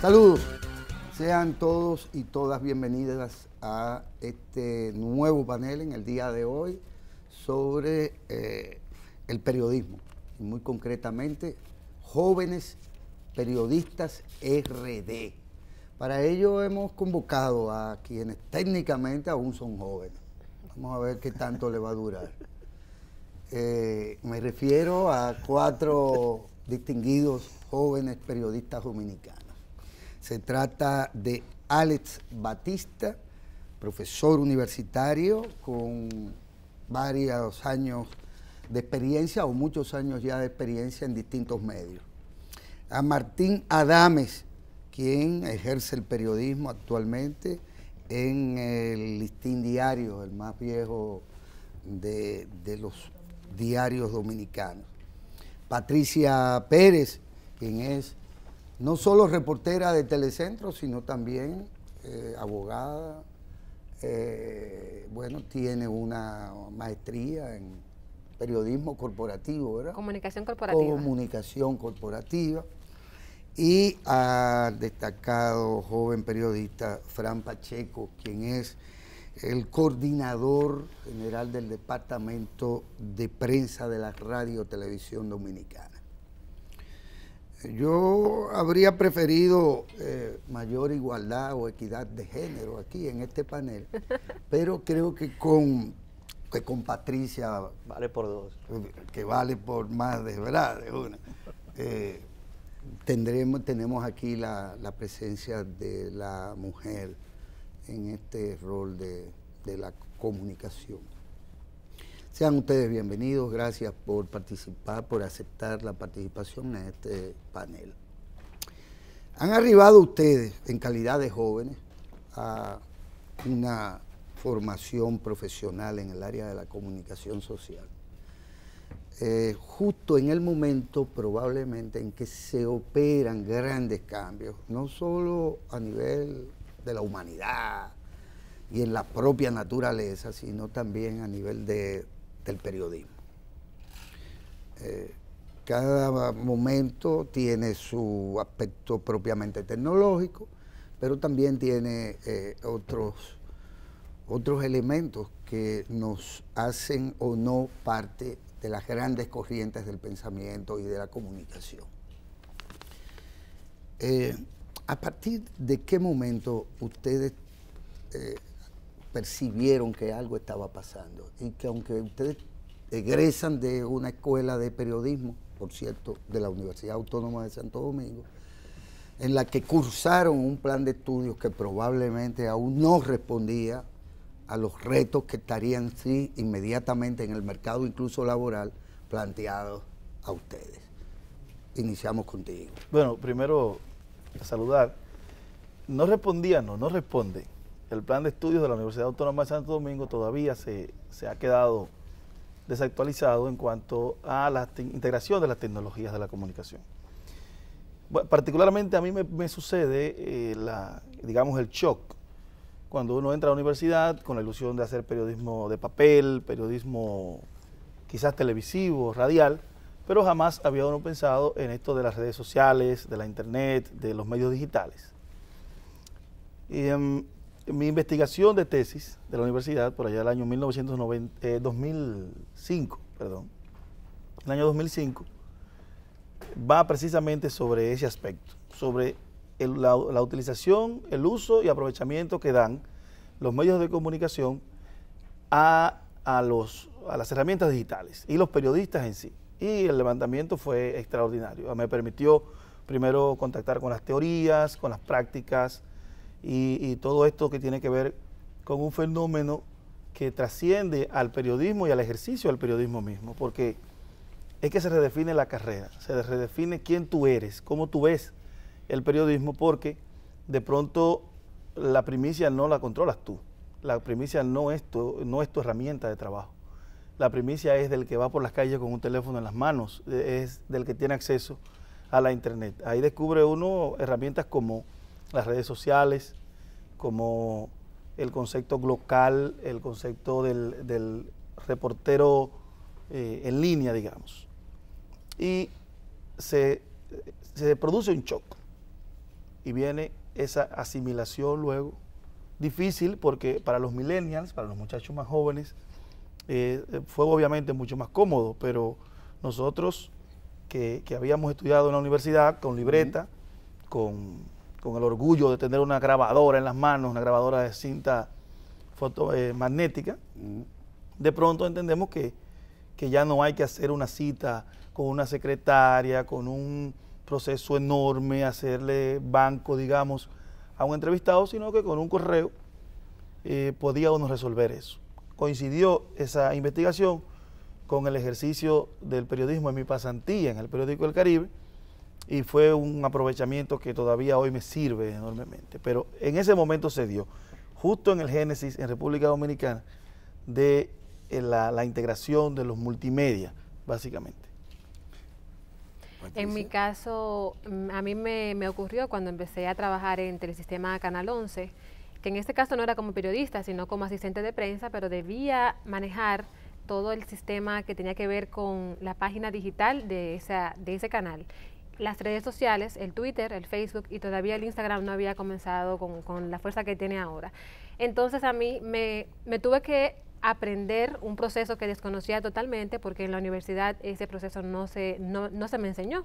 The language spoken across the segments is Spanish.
Saludos, sean todos y todas bienvenidas a este nuevo panel en el día de hoy sobre el periodismo y muy concretamente jóvenes periodistas RD. Para ello hemos convocado a quienes técnicamente aún son jóvenes. Vamos a ver qué tanto le va a durar. Me refiero a 4 distinguidos jóvenes periodistas dominicanos. Se trata de Alex Batista, profesor universitario con varios años de experiencia o muchos años ya de experiencia en distintos medios. A Martín Adames, quien ejerce el periodismo actualmente en el Listín Diario, el más viejo de los diarios dominicanos. Patricia Pérez, quien es no solo reportera de Telecentro, sino también abogada, tiene una maestría en periodismo corporativo, ¿verdad? Comunicación corporativa. Comunicación corporativa. Y al destacado joven periodista Fran Pacheco, quien es el coordinador general del Departamento de Prensa de la Radio Televisión Dominicana. Yo habría preferido mayor igualdad o equidad de género aquí en este panel, pero creo que con Patricia... Vale por 2. Que vale por más, de verdad, de una. Tenemos aquí la presencia de la mujer en este rol de la comunicación. Sean ustedes bienvenidos, gracias por participar, por aceptar la participación en este panel. Han arribado ustedes en calidad de jóvenes a una formación profesional en el área de la comunicación social. Justo en el momento probablemente en que se operan grandes cambios, no solo a nivel de la humanidad y en la propia naturaleza, sino también a nivel del periodismo. Cada momento tiene su aspecto propiamente tecnológico, pero también tiene otros elementos que nos hacen o no parte de las grandes corrientes del pensamiento y de la comunicación. ¿A partir de qué momento ustedes percibieron que algo estaba pasando? Y que aunque ustedes egresan de una escuela de periodismo, por cierto, de la Universidad Autónoma de Santo Domingo, en la que cursaron un plan de estudios que probablemente aún no respondía a los retos que estarían inmediatamente en el mercado, incluso laboral, planteados a ustedes. Iniciamos contigo. Bueno, primero, saludar. No responde. El plan de estudios de la Universidad Autónoma de Santo Domingo todavía se ha quedado desactualizado en cuanto a la integración de las tecnologías de la comunicación. Bueno, particularmente a mí me sucede, el shock cuando uno entra a la universidad con la ilusión de hacer periodismo de papel, periodismo quizás televisivo, radial, pero jamás había uno pensado en esto de las redes sociales, de la internet, de los medios digitales. Y en mi investigación de tesis de la universidad, por allá del año 2005, el año 2005, va precisamente sobre ese aspecto, sobre la utilización, el uso y aprovechamiento que dan los medios de comunicación a las herramientas digitales y los periodistas en sí. Y el levantamiento fue extraordinario. Me permitió primero contactar con las teorías, con las prácticas y todo esto que tiene que ver con un fenómeno que trasciende al periodismo y al ejercicio del periodismo mismo, porque es que se redefine la carrera, se redefine quién tú eres, cómo tú ves el periodismo, porque de pronto la primicia no la controlas tú, la primicia no es tu herramienta de trabajo, la primicia es del que va por las calles con un teléfono en las manos, es del que tiene acceso a la internet. Ahí descubre uno herramientas como las redes sociales, como el concepto local, el concepto del reportero en línea, digamos. Y se produce un shock. y viene esa asimilación luego, difícil porque para los millennials, para los muchachos más jóvenes, fue obviamente mucho más cómodo, pero nosotros que habíamos estudiado en la universidad con libreta, con el orgullo de tener una grabadora en las manos, una grabadora de cinta magnética, de pronto entendemos que ya no hay que hacer una cita con una secretaria, con un proceso enorme, hacerle banco, digamos, a un entrevistado, sino que con un correo podía uno resolver eso. Coincidió esa investigación con el ejercicio del periodismo en mi pasantía en el periódico El Caribe, y fue un aprovechamiento que todavía hoy me sirve enormemente. Pero en ese momento se dio, justo en el génesis en República Dominicana, de la integración de los multimedia, básicamente. En mi caso, a mí me ocurrió cuando empecé a trabajar en Telesistema Canal 11, que en este caso no era como periodista, sino como asistente de prensa, pero debía manejar todo el sistema que tenía que ver con la página digital de ese canal. Las redes sociales, el Twitter, el Facebook y todavía el Instagram no había comenzado con la fuerza que tiene ahora. Entonces a mí me tuve que aprender un proceso que desconocía totalmente, porque en la universidad ese proceso no se me enseñó.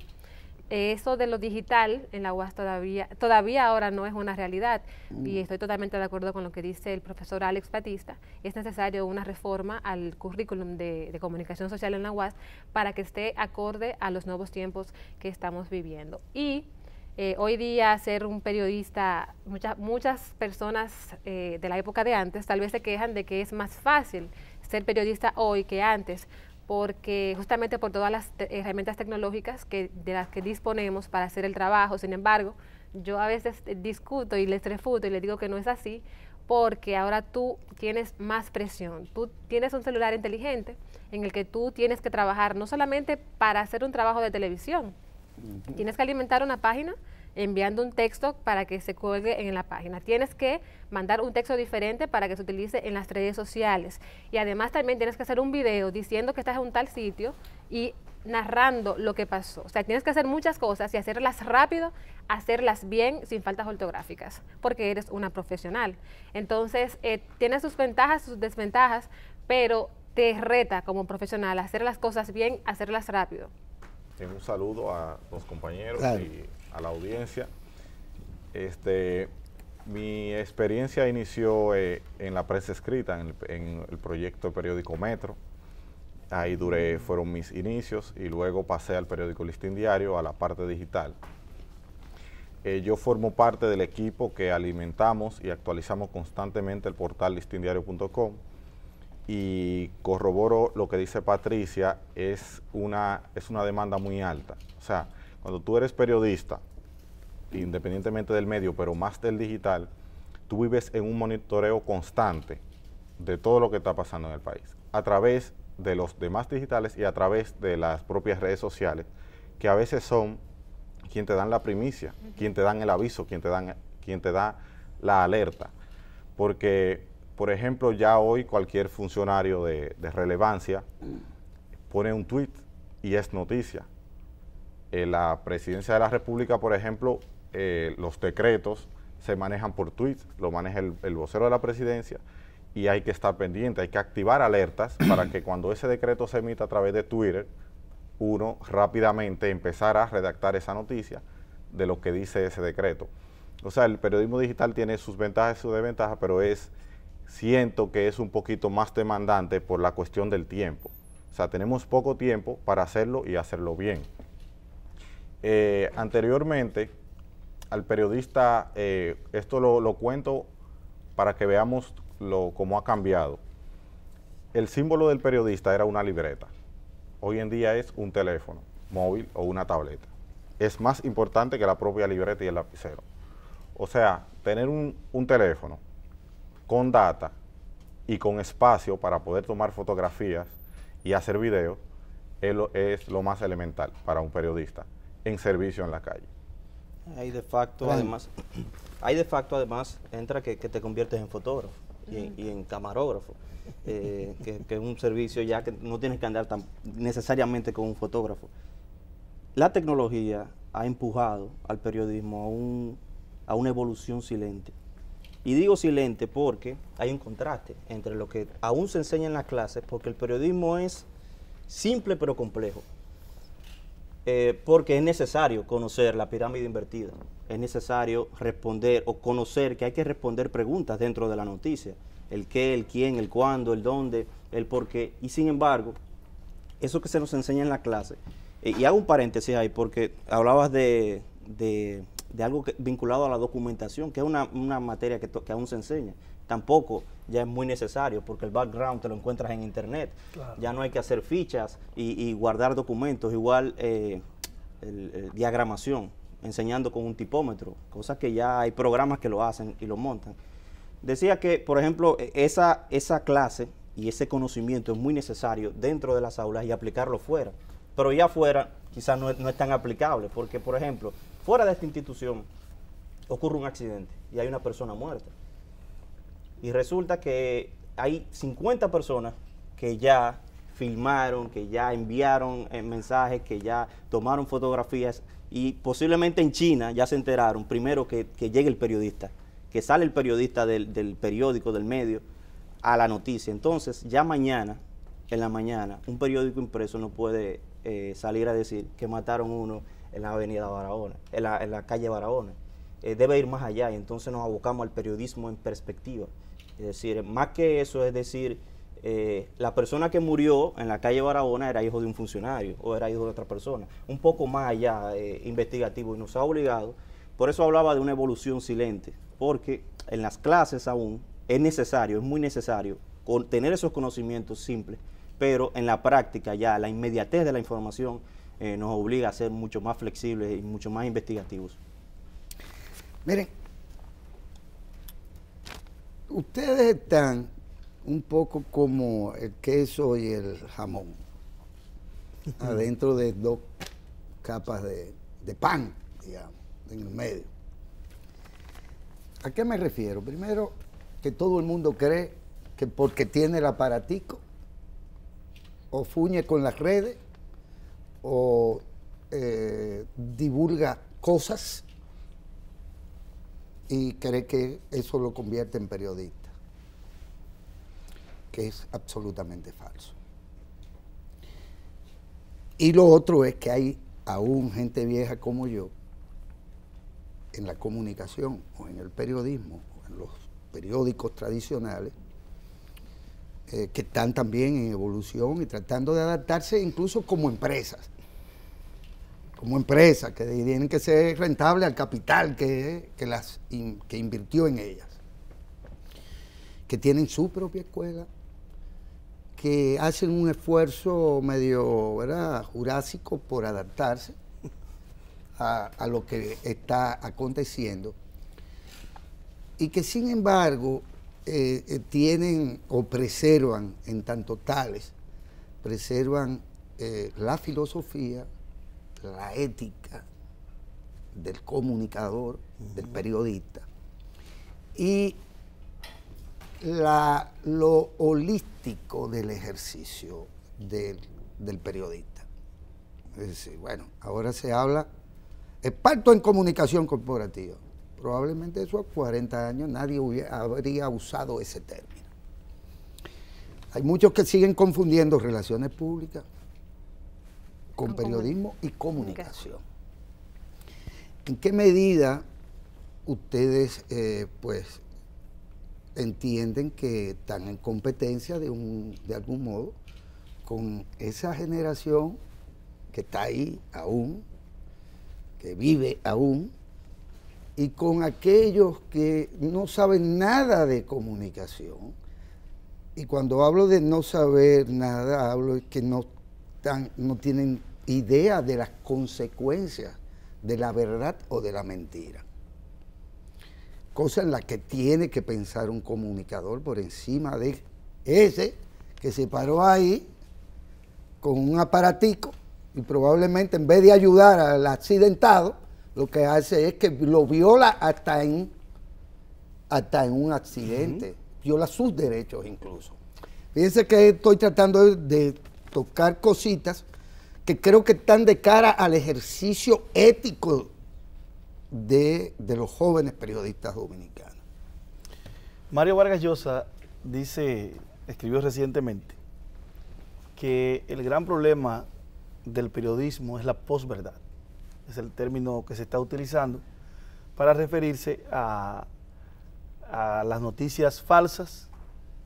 Eso de lo digital en la UAS todavía ahora no es una realidad, y estoy totalmente de acuerdo con lo que dice el profesor Alex Batista. Es necesario una reforma al currículum de comunicación social en la UAS para que esté acorde a los nuevos tiempos que estamos viviendo. Y hoy día ser un periodista, muchas personas de la época de antes tal vez se quejan de que es más fácil ser periodista hoy que antes, porque justamente por todas las herramientas tecnológicas de las que disponemos para hacer el trabajo. Sin embargo, yo a veces discuto y les refuto y les digo que no es así, porque ahora tú tienes más presión. Tú tienes un celular inteligente en el que tú tienes que trabajar no solamente para hacer un trabajo de televisión, tienes que alimentar una página enviando un texto para que se cuelgue en la página. Tienes que mandar un texto diferente para que se utilice en las redes sociales. Y además también tienes que hacer un video diciendo que estás en un tal sitio y narrando lo que pasó. O sea, tienes que hacer muchas cosas y hacerlas rápido, hacerlas bien, sin faltas ortográficas, porque eres una profesional. Entonces, tiene sus ventajas, sus desventajas, pero te reta como profesional a hacer las cosas bien, hacerlas rápido. Un saludo a los compañeros y a la audiencia. Mi experiencia inició en la prensa escrita, en el proyecto periódico Metro. Ahí fueron mis inicios, y luego pasé al periódico Listín Diario, a la parte digital. Yo formo parte del equipo que alimentamos y actualizamos constantemente el portal listindiario.com, y corroboro lo que dice Patricia, es una demanda muy alta. O sea, cuando tú eres periodista, independientemente del medio, pero más del digital, tú vives en un monitoreo constante de todo lo que está pasando en el país, a través de los demás digitales y a través de las propias redes sociales, que a veces son quien te dan la primicia, quien te dan el aviso, quien te da la alerta. Porque, por ejemplo, ya hoy cualquier funcionario de relevancia pone un tweet y es noticia. La Presidencia de la República, por ejemplo, los decretos se manejan por tweets, lo maneja el vocero de la Presidencia, y hay que estar pendiente, hay que activar alertas para que cuando ese decreto se emita a través de Twitter, uno rápidamente empezar a redactar esa noticia de lo que dice ese decreto. O sea, el periodismo digital tiene sus ventajas y sus desventajas, pero siento que es un poquito más demandante por la cuestión del tiempo. O sea, tenemos poco tiempo para hacerlo y hacerlo bien. Anteriormente, al periodista, esto lo cuento para que veamos cómo ha cambiado. El símbolo del periodista era una libreta. Hoy en día es un teléfono móvil o una tableta. Es más importante que la propia libreta y el lapicero. O sea, tener un teléfono con data y con espacio para poder tomar fotografías y hacer videos es lo más elemental para un periodista en servicio en la calle. Ahí de facto además entra que te conviertes en fotógrafo y en camarógrafo, que es un servicio ya que no tienes que andar necesariamente con un fotógrafo. La tecnología ha empujado al periodismo a una evolución silente. Y digo silente porque hay un contraste entre lo que aún se enseña en las clases, porque el periodismo es simple pero complejo. Porque es necesario conocer la pirámide invertida, es necesario responder o conocer que hay que responder preguntas dentro de la noticia, el qué, el quién, el cuándo, el dónde, el por qué, y sin embargo, eso que se nos enseña en la clase, y hago un paréntesis ahí porque hablabas de algo vinculado a la documentación, que es una materia que aún se enseña. Tampoco ya es muy necesario porque el background te lo encuentras en internet. Claro. Ya no hay que hacer fichas y guardar documentos, igual diagramación, enseñando con un tipómetro, cosas que ya hay programas que lo hacen y lo montan. Decía que, por ejemplo, esa clase y ese conocimiento es muy necesario dentro de las aulas y aplicarlo fuera. Pero ya afuera quizás no es tan aplicable, porque, por ejemplo, fuera de esta institución ocurre un accidente y hay una persona muerta. Y resulta que hay 50 personas que ya filmaron, que ya enviaron mensajes, que ya tomaron fotografías y posiblemente en China ya se enteraron primero que llegue el periodista, que sale el periodista del periódico, del medio, a la noticia. Entonces ya mañana, en la mañana, un periódico impreso no puede salir a decir que mataron uno en la avenida Barahona, en la calle Barahona. Debe ir más allá y entonces nos abocamos al periodismo en perspectiva. Es decir, más que eso, es decir, la persona que murió en la calle Barahona era hijo de un funcionario o era hijo de otra persona. Un poco más allá, investigativo, y nos ha obligado. Por eso hablaba de una evolución silente, porque en las clases aún es necesario, es muy necesario tener esos conocimientos simples, pero en la práctica ya la inmediatez de la información nos obliga a ser mucho más flexibles y mucho más investigativos. Miren, ustedes están un poco como el queso y el jamón, adentro de dos capas de pan, digamos, en el medio. ¿A qué me refiero? Primero, que todo el mundo cree que porque tiene el aparatico, o fuñe con las redes, o divulga cosas, y cree que eso lo convierte en periodista, que es absolutamente falso. Y lo otro es que hay aún gente vieja como yo en la comunicación o en el periodismo, o en los periódicos tradicionales, que están también en evolución y tratando de adaptarse incluso como empresas. Como empresas que tienen que ser rentables al capital que invirtió en ellas, que tienen su propia escuela, que hacen un esfuerzo medio, ¿verdad?, jurásico por adaptarse a lo que está aconteciendo, y que sin embargo tienen o preservan, en tanto tales, preservan la filosofía, la ética del comunicador, del periodista, y lo holístico del ejercicio del periodista. Es decir, bueno, ahora se habla experto en comunicación corporativa. Probablemente eso a 40 años nadie habría usado ese término. Hay muchos que siguen confundiendo relaciones públicas con periodismo y comunicación. ¿En qué medida ustedes pues entienden que están en competencia de algún modo con esa generación que está ahí aún, que vive aún, y con aquellos que no saben nada de comunicación? Y cuando hablo de no saber nada, hablo de que no tienen idea de las consecuencias de la verdad o de la mentira. Cosa en la que tiene que pensar un comunicador por encima de ese que se paró ahí con un aparatico y probablemente en vez de ayudar al accidentado, lo que hace es que lo viola hasta en un accidente, viola sus derechos incluso. Fíjense que estoy tratando de tocar cositas que creo que están de cara al ejercicio ético de los jóvenes periodistas dominicanos. Mario Vargas Llosa escribió recientemente que el gran problema del periodismo es la posverdad. Es el término que se está utilizando para referirse a las noticias falsas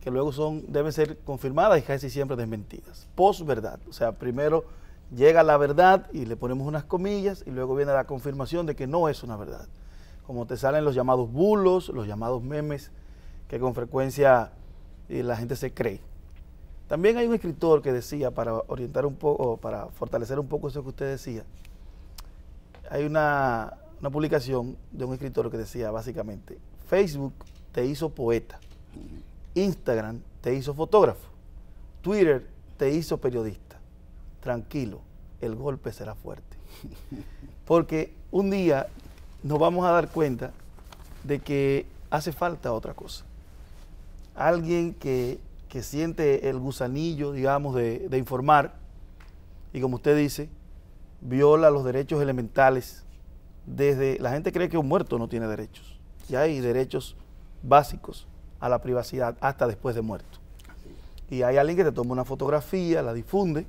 que luego deben ser confirmadas y casi siempre desmentidas. Posverdad, o sea, primero llega la verdad y le ponemos unas comillas y luego viene la confirmación de que no es una verdad. Como te salen los llamados bulos, los llamados memes, que con frecuencia la gente se cree. También hay un escritor que decía, para orientar un poco, para fortalecer un poco eso que usted decía, hay una publicación de un escritor que decía básicamente: Facebook te hizo poeta, Instagram te hizo fotógrafo, Twitter te hizo periodista. Tranquilo, el golpe será fuerte. Porque un día nos vamos a dar cuenta de que hace falta otra cosa. Alguien que siente el gusanillo, digamos, de informar, y como usted dice, viola los derechos elementales. La gente cree que un muerto no tiene derechos, y hay derechos básicos a la privacidad hasta después de muerto. Y hay alguien que te toma una fotografía, la difunde,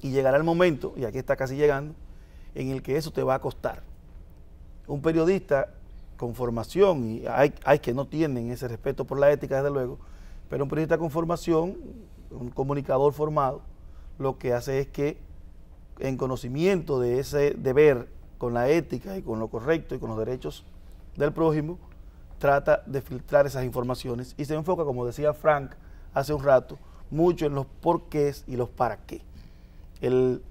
y llegará el momento, y aquí está casi llegando, en el que eso te va a costar. Un periodista con formación, y hay que no tienen ese respeto por la ética, desde luego, pero un periodista con formación, un comunicador formado, lo que hace es que, en conocimiento de ese deber con la ética y con lo correcto y con los derechos del prójimo, trata de filtrar esas informaciones y se enfoca, como decía Frank hace un rato, mucho en los porqués y los para qué. El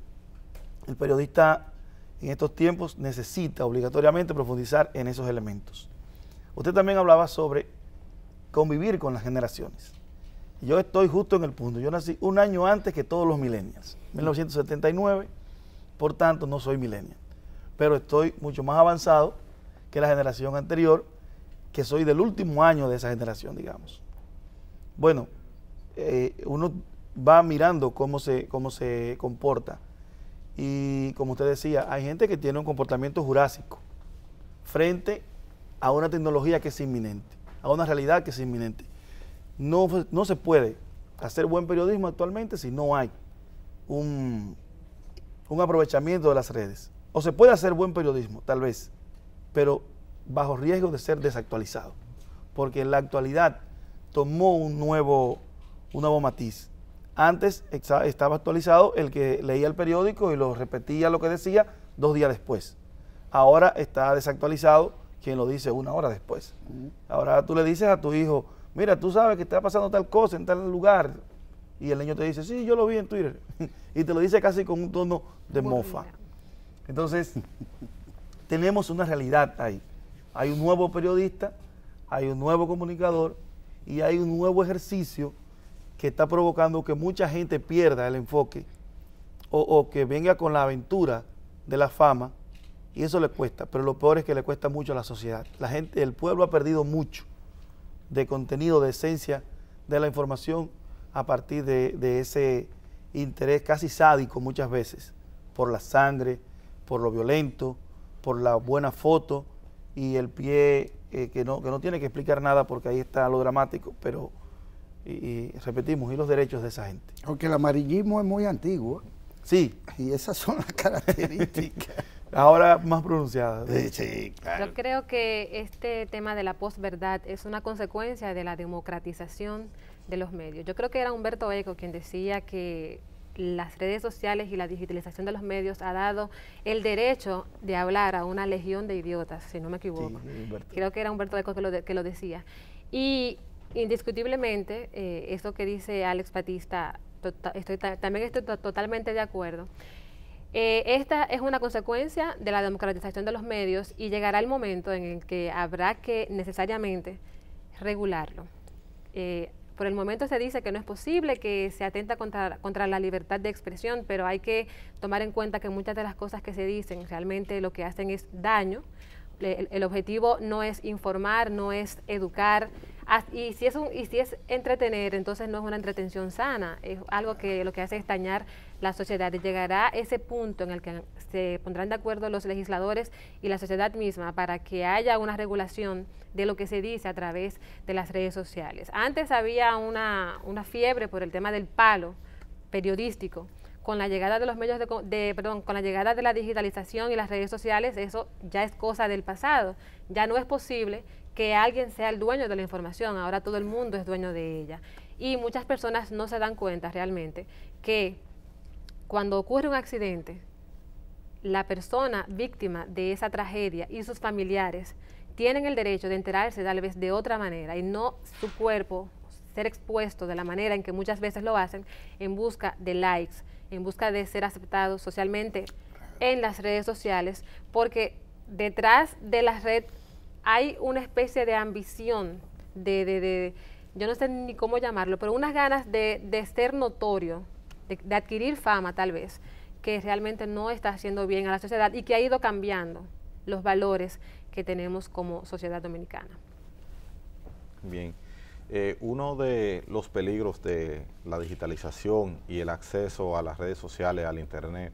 periodista en estos tiempos necesita obligatoriamente profundizar en esos elementos. Usted también hablaba sobre convivir con las generaciones. Yo estoy justo en el punto. Yo nací un año antes que todos los millennials, 1979, por tanto no soy millennial, pero estoy mucho más avanzado que la generación anterior, que soy del último año de esa generación, digamos. Bueno, uno va mirando cómo se comporta. Y como usted decía, hay gente que tiene un comportamiento jurásico frente a una tecnología que es inminente, a una realidad que es inminente. No se puede hacer buen periodismo actualmente si no hay un aprovechamiento de las redes. O se puede hacer buen periodismo, tal vez, pero bajo riesgo de ser desactualizado, porque en la actualidad tomó un nuevo matiz. Antes estaba actualizado el que leía el periódico y lo repetía lo que decía 2 días después. Ahora está desactualizado quien lo dice 1 hora después. Ahora tú le dices a tu hijo: mira, tú sabes que está pasando tal cosa en tal lugar, y el niño te dice: sí, yo lo vi en Twitter, y te lo dice casi con un tono de mofa. Entonces, tenemos una realidad ahí. Hay un nuevo periodista, hay un nuevo comunicador y hay un nuevo ejercicio que está provocando que mucha gente pierda el enfoque o que venga con la aventura de la fama, y eso le cuesta, pero lo peor es que le cuesta mucho a la sociedad. El pueblo ha perdido mucho de contenido, de esencia de la información a partir de ese interés casi sádico muchas veces por la sangre, por lo violento, por la buena foto y el pie que no tiene que explicar nada porque ahí está lo dramático, pero y repetimos, y los derechos de esa gente. Aunque el amarillismo es muy antiguo. Sí. Y esas son las características. Ahora más pronunciadas. Sí, claro. Yo creo que este tema de la posverdad es una consecuencia de la democratización de los medios. Yo creo que era Humberto Eco quien decía que las redes sociales y la digitalización de los medios ha dado el derecho de hablar a una legión de idiotas, si no me equivoco. Sí, creo que era Humberto Eco que lo decía. Y indiscutiblemente, eso que dice Alex Batista, también estoy totalmente de acuerdo. Esta es una consecuencia de la democratización de los medios y llegará el momento en el que habrá que necesariamente regularlo. Por el momento se dice que no es posible, que se atenta contra la libertad de expresión, pero hay que tomar en cuenta que muchas de las cosas que se dicen realmente lo que hacen es daño. El objetivo no es informar, no es educar. Y si es entretener, entonces no es una entretención sana, es algo que lo que hace es dañar la sociedad. Y llegará ese punto en el que se pondrán de acuerdo los legisladores y la sociedad misma para que haya una regulación de lo que se dice a través de las redes sociales. Antes había una fiebre por el tema del palo periodístico. Con la llegada de los medios con la llegada de la digitalización y las redes sociales, eso ya es cosa del pasado. Ya no es posible que alguien sea el dueño de la información, ahora todo el mundo es dueño de ella. Y muchas personas no se dan cuenta realmente que cuando ocurre un accidente, la persona víctima de esa tragedia y sus familiares tienen el derecho de enterarse tal vez de otra manera y no su cuerpo ser expuesto de la manera en que muchas veces lo hacen en busca de likes, en busca de ser aceptados socialmente en las redes sociales, porque detrás de la red hay una especie de ambición, yo no sé ni cómo llamarlo, pero unas ganas de ser notorio, de adquirir fama tal vez, que realmente no está haciendo bien a la sociedad y que ha ido cambiando los valores que tenemos como sociedad dominicana. Bien. Uno de los peligros de la digitalización y el acceso a las redes sociales, al internet,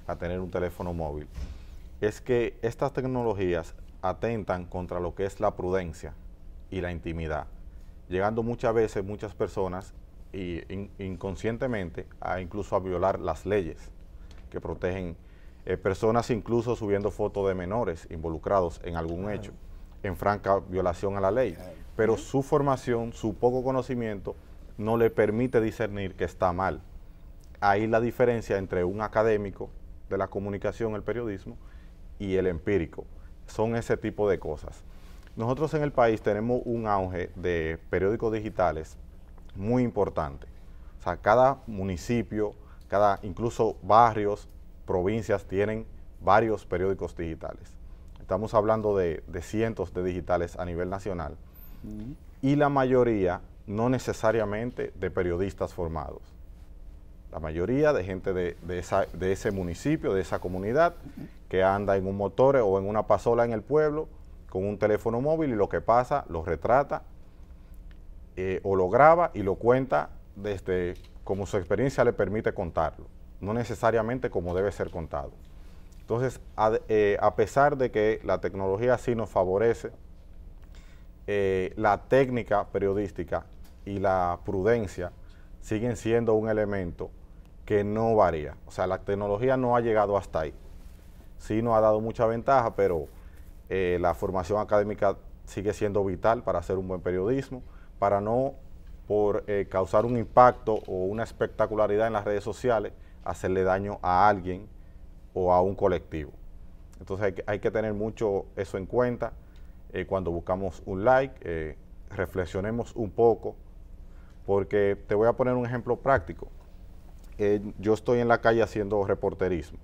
a tener un teléfono móvil, es que estas tecnologías atentan contra lo que es la prudencia y la intimidad, llegando muchas veces muchas personas inconscientemente incluso a violar las leyes que protegen personas, incluso subiendo fotos de menores involucrados en algún hecho, en franca violación a la ley. Pero su formación, su poco conocimiento, no le permite discernir que está mal. Ahí la diferencia entre un académico de la comunicación, el periodismo, y el empírico. Son ese tipo de cosas. Nosotros en el país tenemos un auge de periódicos digitales muy importante. O sea, cada municipio, incluso barrios, provincias tienen varios periódicos digitales. Estamos hablando de cientos de digitales a nivel nacional. Y la mayoría no necesariamente de periodistas formados. La mayoría de gente de ese municipio, de esa comunidad, que anda en un motor o en una pasola en el pueblo con un teléfono móvil y lo que pasa lo retrata o lo graba y lo cuenta desde como su experiencia le permite contarlo, no necesariamente como debe ser contado. Entonces, a pesar de que la tecnología sí nos favorece, la técnica periodística y la prudencia siguen siendo un elemento que no varía. O sea, la tecnología no ha llegado hasta ahí. Sí nos ha dado mucha ventaja, pero la formación académica sigue siendo vital para hacer un buen periodismo, para no, por causar un impacto o una espectacularidad en las redes sociales, hacerle daño a alguien o a un colectivo. Entonces hay que tener mucho eso en cuenta. Cuando buscamos un like, reflexionemos un poco, porque te voy a poner un ejemplo práctico. Yo estoy en la calle haciendo reporterismo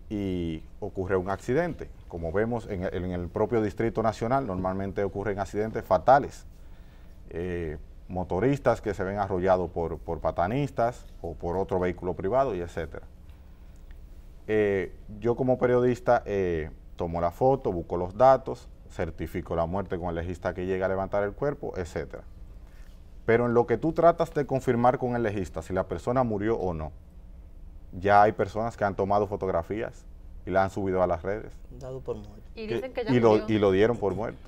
y ocurre un accidente. Como vemos en el propio Distrito Nacional, normalmente ocurren accidentes fatales. Motoristas que se ven arrollados por patanistas o por otro vehículo privado y etcétera. Yo como periodista tomo la foto, busco los datos, certifico la muerte con el legista que llega a levantar el cuerpo, etcétera. Pero en lo que tú tratas de confirmar con el legista si la persona murió o no, ya hay personas que han tomado fotografías y la han subido a las redes. Dado por muerto. Y dicen que ya murió. Y lo dieron por muerto.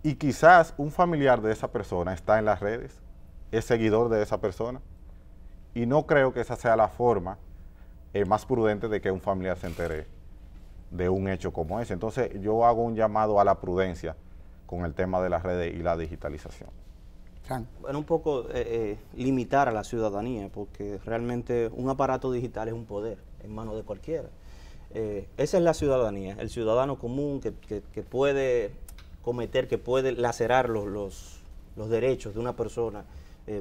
Y quizás un familiar de esa persona está en las redes, es seguidor de esa persona, y no creo que esa sea la forma más prudente de que un familiar se entere de un hecho como ese. Entonces yo hago un llamado a la prudencia con el tema de las redes y la digitalización. Bueno, un poco limitar a la ciudadanía, porque realmente un aparato digital es un poder en manos de cualquiera. Esa es la ciudadanía, el ciudadano común que puede cometer, que puede lacerar los derechos de una persona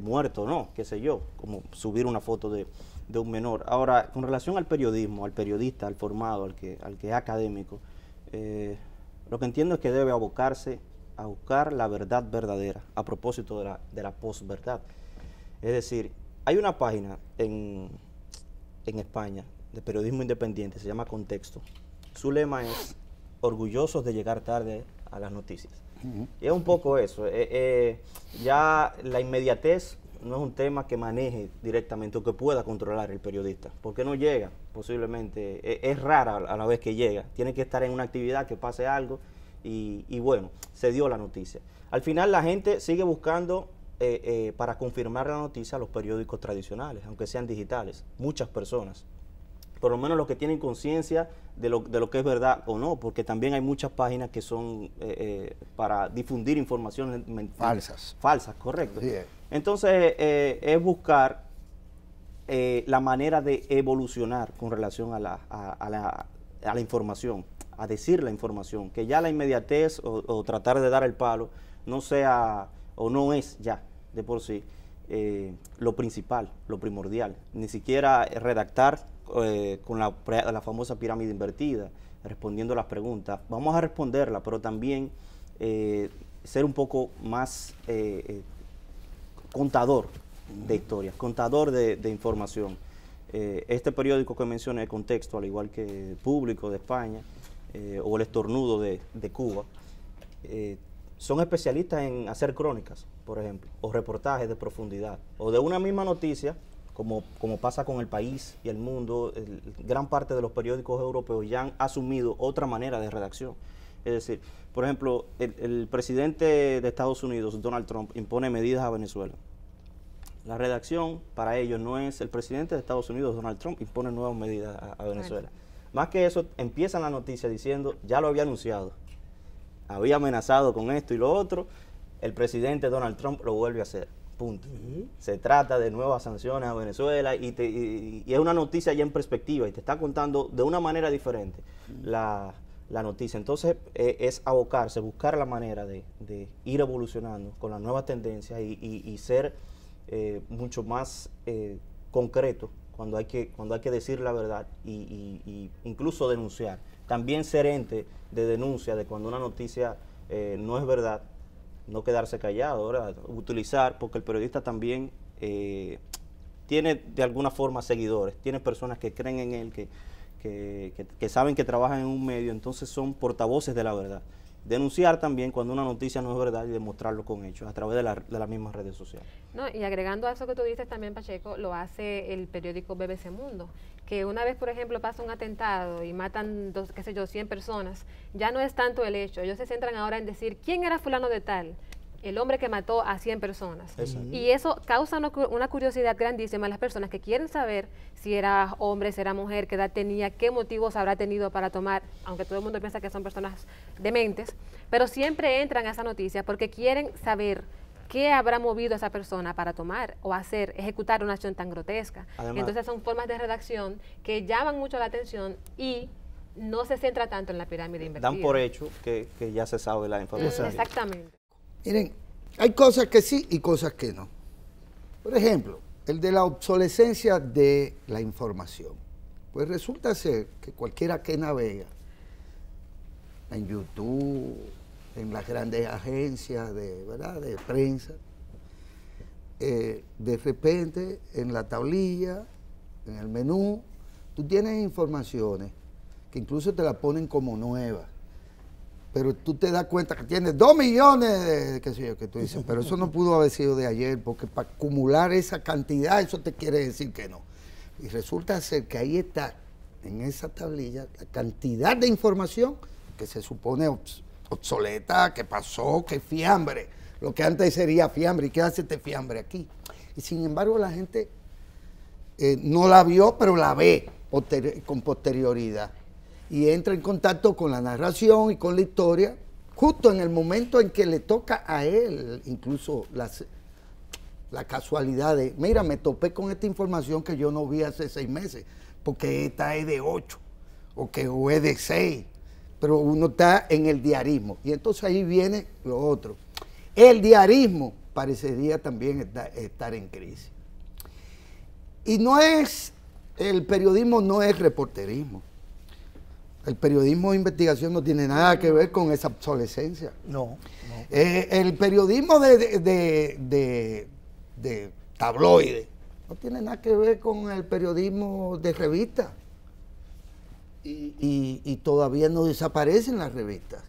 muerto, no, qué sé yo, como subir una foto de un menor. Ahora, con relación al periodismo, al periodista, al formado, al que es académico, lo que entiendo es que debe abocarse a buscar la verdad verdadera, a propósito de la posverdad. Es decir, hay una página en España de periodismo independiente, se llama Contexto. Su lema es orgullosos de llegar tarde a las noticias. Y es un poco eso. Ya la inmediatez no es un tema que maneje directamente o que pueda controlar el periodista, porque no llega, posiblemente, es rara a la vez que llega, tiene que estar en una actividad, que pase algo, y bueno, se dio la noticia. Al final la gente sigue buscando para confirmar la noticia los periódicos tradicionales, aunque sean digitales, muchas personas. Por lo menos los que tienen conciencia de lo que es verdad o no, porque también hay muchas páginas que son para difundir informaciones falsas. Falsas, correcto. Sí, entonces, es buscar la manera de evolucionar con relación a la información, a decir la información, que ya la inmediatez o tratar de dar el palo no sea o no es ya de por sí lo principal, lo primordial. Ni siquiera redactar con la famosa pirámide invertida, respondiendo las preguntas. Vamos a responderla, pero también ser un poco más contador de historias, contador de información. Este periódico que mencioné, Contexto, al igual que Público de España o El Estornudo de Cuba, son especialistas en hacer crónicas, por ejemplo, o reportajes de profundidad, o de una misma noticia, como pasa con El País y El Mundo. Gran parte de los periódicos europeos ya han asumido otra manera de redacción. Es decir, por ejemplo, el presidente de Estados Unidos, Donald Trump, impone medidas a Venezuela. La redacción para ellos no es el presidente de Estados Unidos, Donald Trump, impone nuevas medidas a Venezuela. Más que eso, empiezan la noticia diciendo, ya lo había anunciado, había amenazado con esto y lo otro, el presidente Donald Trump lo vuelve a hacer. Punto. Se trata de nuevas sanciones a Venezuela y es una noticia ya en perspectiva y te está contando de una manera diferente la noticia. Entonces es abocarse, buscar la manera de ir evolucionando con las nuevas tendencias y ser mucho más concreto cuando hay que decir la verdad y incluso denunciar. También ser ente de denuncia de cuando una noticia no es verdad. No quedarse callado, ¿verdad? Utilizar, porque el periodista también tiene de alguna forma seguidores, tiene personas que creen en él, que saben que trabajan en un medio, entonces son portavoces de la verdad. Denunciar también cuando una noticia no es verdad y demostrarlo con hechos a través de las mismas redes sociales. No, y agregando a eso que tú dices también, Pacheco, lo hace el periódico BBC Mundo, que una vez, por ejemplo, pasa un atentado y matan, 100 personas, ya no es tanto el hecho, ellos se centran ahora en decir quién era fulano de tal, el hombre que mató a 100 personas. Y eso causa una curiosidad grandísima a las personas que quieren saber si era hombre, si era mujer, qué edad tenía, qué motivos habrá tenido para tomar, aunque todo el mundo piensa que son personas dementes, pero siempre entran a esa noticia porque quieren saber qué habrá movido a esa persona para tomar o ejecutar una acción tan grotesca. Además, entonces son formas de redacción que llaman mucho la atención y no se centra tanto en la pirámide invertida. Dan por hecho que ya se sabe la información. Exactamente. Miren, hay cosas que sí y cosas que no. Por ejemplo, el de la obsolescencia de la información. Pues resulta ser que cualquiera que navega en YouTube, en las grandes agencias de prensa, de repente en la tablilla, en el menú, tú tienes informaciones que incluso te la ponen como nuevas. Pero tú te das cuenta que tienes 2 millones de qué sé yo, que tú dices, pero eso no pudo haber sido de ayer, porque para acumular esa cantidad, eso te quiere decir que no. Y resulta ser que ahí está, en esa tablilla, la cantidad de información que se supone obsoleta, que pasó, que fiambre, lo que antes sería fiambre. ¿Y qué hace este fiambre aquí? Y sin embargo la gente no la vio, pero la ve con posterioridad. Y entra en contacto con la narración y con la historia, justo en el momento en que le toca a él, incluso la casualidad de, mira, me topé con esta información que yo no vi hace 6 meses, porque esta es de 8, o es de 6, pero uno está en el diarismo. Y entonces ahí viene lo otro. El diarismo parecería también estar en crisis. Y el periodismo no es reporterismo. El periodismo de investigación no tiene nada que ver con esa obsolescencia. No. El periodismo de tabloide no tiene nada que ver con el periodismo de revista. Y todavía no desaparecen las revistas.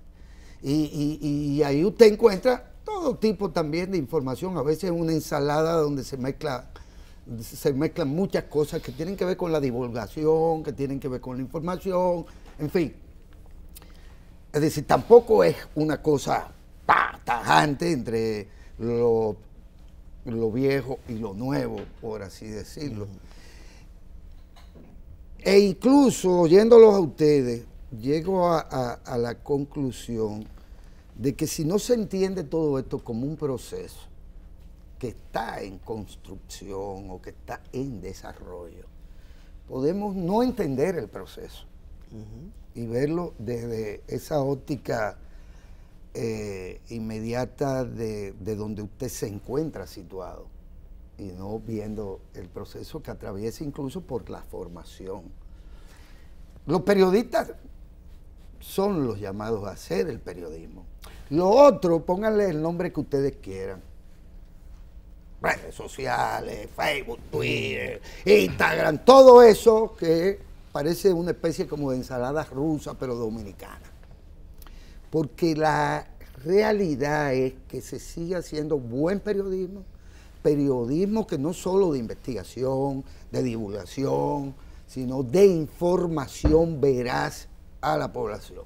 Y ahí usted encuentra todo tipo también de información, a veces una ensalada donde se mezclan muchas cosas que tienen que ver con la divulgación, que tienen que ver con la información, en fin. Es decir, tampoco es una cosa tajante entre lo viejo y lo nuevo, por así decirlo. E incluso, oyéndolos a ustedes, llego a la conclusión de que si no se entiende todo esto como un proceso que está en construcción o que está en desarrollo, podemos no entender el proceso y verlo desde esa óptica inmediata de donde usted se encuentra situado y no viendo el proceso que atraviesa incluso por la formación. Los periodistas son los llamados a hacer el periodismo. Lo otro, pónganle el nombre que ustedes quieran. Redes sociales, Facebook, Twitter, Instagram, todo eso que parece una especie como de ensalada rusa, pero dominicana. Porque la realidad es que se sigue haciendo buen periodismo, periodismo que no solo de investigación, de divulgación, sino de información veraz a la población.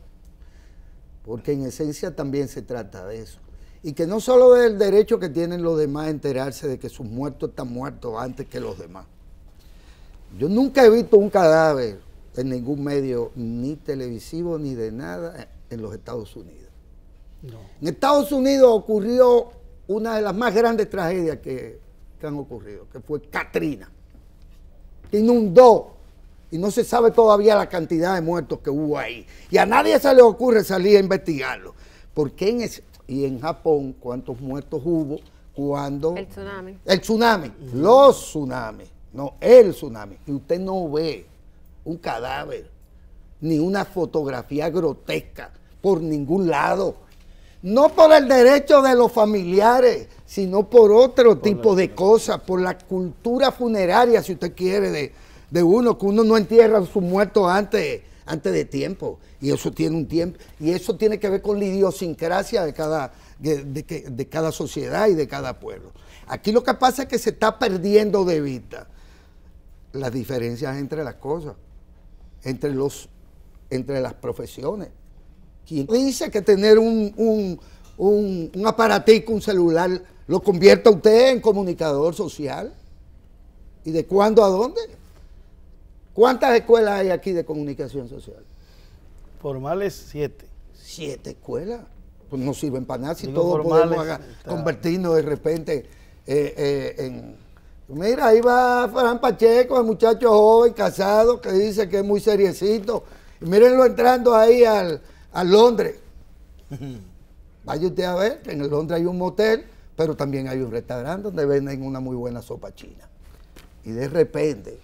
Porque en esencia también se trata de eso. Y que no solo del derecho que tienen los demás a enterarse de que sus muertos están muertos antes que los demás. Yo nunca he visto un cadáver en ningún medio, ni televisivo, ni de nada, en los Estados Unidos. No. En Estados Unidos ocurrió una de las más grandes tragedias que han ocurrido, que fue Katrina. Que inundó, y no se sabe todavía la cantidad de muertos que hubo ahí. Y a nadie se le ocurre salir a investigarlo. Porque y en Japón, ¿cuántos muertos hubo cuando? El tsunami. El tsunami, los tsunamis, no el tsunami. Y usted no ve un cadáver, ni una fotografía grotesca por ningún lado. No por el derecho de los familiares, sino por otro tipo de cosas, por la cultura funeraria, si usted quiere, de uno, que uno no entierra a sus muertos antes de tiempo. Y eso tiene un tiempo, y eso tiene que ver con la idiosincrasia de cada sociedad y de cada pueblo. Aquí lo que pasa es que se está perdiendo de vista las diferencias entre las cosas, entre las profesiones. ¿Quién dice que tener un aparatico, un celular, lo convierta usted en comunicador social? ¿Y de cuándo a dónde? ¿Cuántas escuelas hay aquí de comunicación social? Formales 7. 7 escuelas. Pues no sirven para nada si todos podemos convertirnos de repente en... Mira, ahí va Fran Pacheco, el muchacho joven, casado, que dice que es muy seriecito. Y mírenlo entrando ahí al Londres. Vaya usted a ver que en el Londres hay un motel, pero también hay un restaurante donde venden una muy buena sopa china. Y de repente,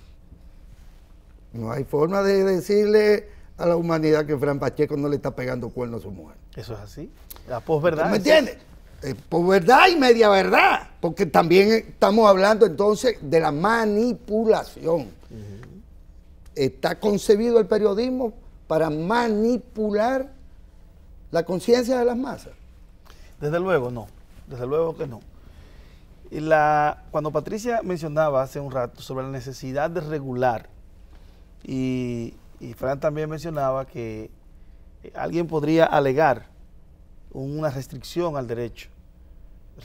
no hay forma de decirle a la humanidad que Fran Pacheco no le está pegando cuerno a su mujer. Eso es así. La posverdad. ¿Me entiendes? Posverdad y media verdad, porque también estamos hablando entonces de la manipulación. Está concebido el periodismo para manipular la conciencia de las masas. Desde luego no, desde luego que no. Y cuando Patricia mencionaba hace un rato sobre la necesidad de regular, y Fran también mencionaba que alguien podría alegar una restricción al derecho.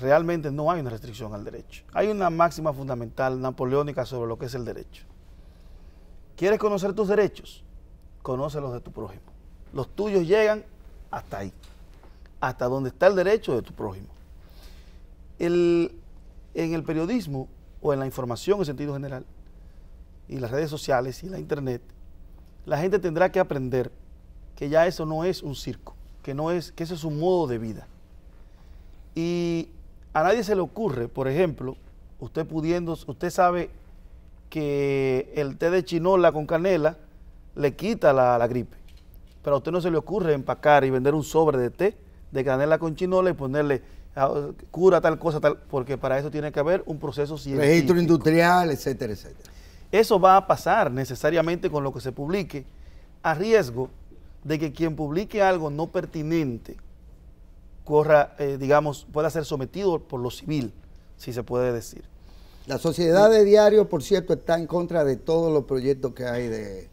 Realmente no hay una restricción al derecho. Hay una máxima fundamental napoleónica sobre lo que es el derecho. ¿Quieres conocer tus derechos? Conoce los de tu prójimo. Los tuyos llegan hasta ahí, hasta donde está el derecho de tu prójimo. En el periodismo o en la información en sentido general, y las redes sociales y la internet, la gente tendrá que aprender que ya eso no es un circo, que eso es un modo de vida. Y a nadie se le ocurre, por ejemplo, usted sabe que el té de chinola con canela le quita la gripe, pero a usted no se le ocurre empacar y vender un sobre de té de canela con chinola y ponerle cura tal cosa, tal, porque para eso tiene que haber un proceso científico. Registro industrial, etcétera, etcétera. Eso va a pasar necesariamente con lo que se publique, a riesgo de que quien publique algo no pertinente corra, digamos, pueda ser sometido por lo civil, si se puede decir. La Sociedad de Diario, por cierto, está en contra de todos los proyectos que hay de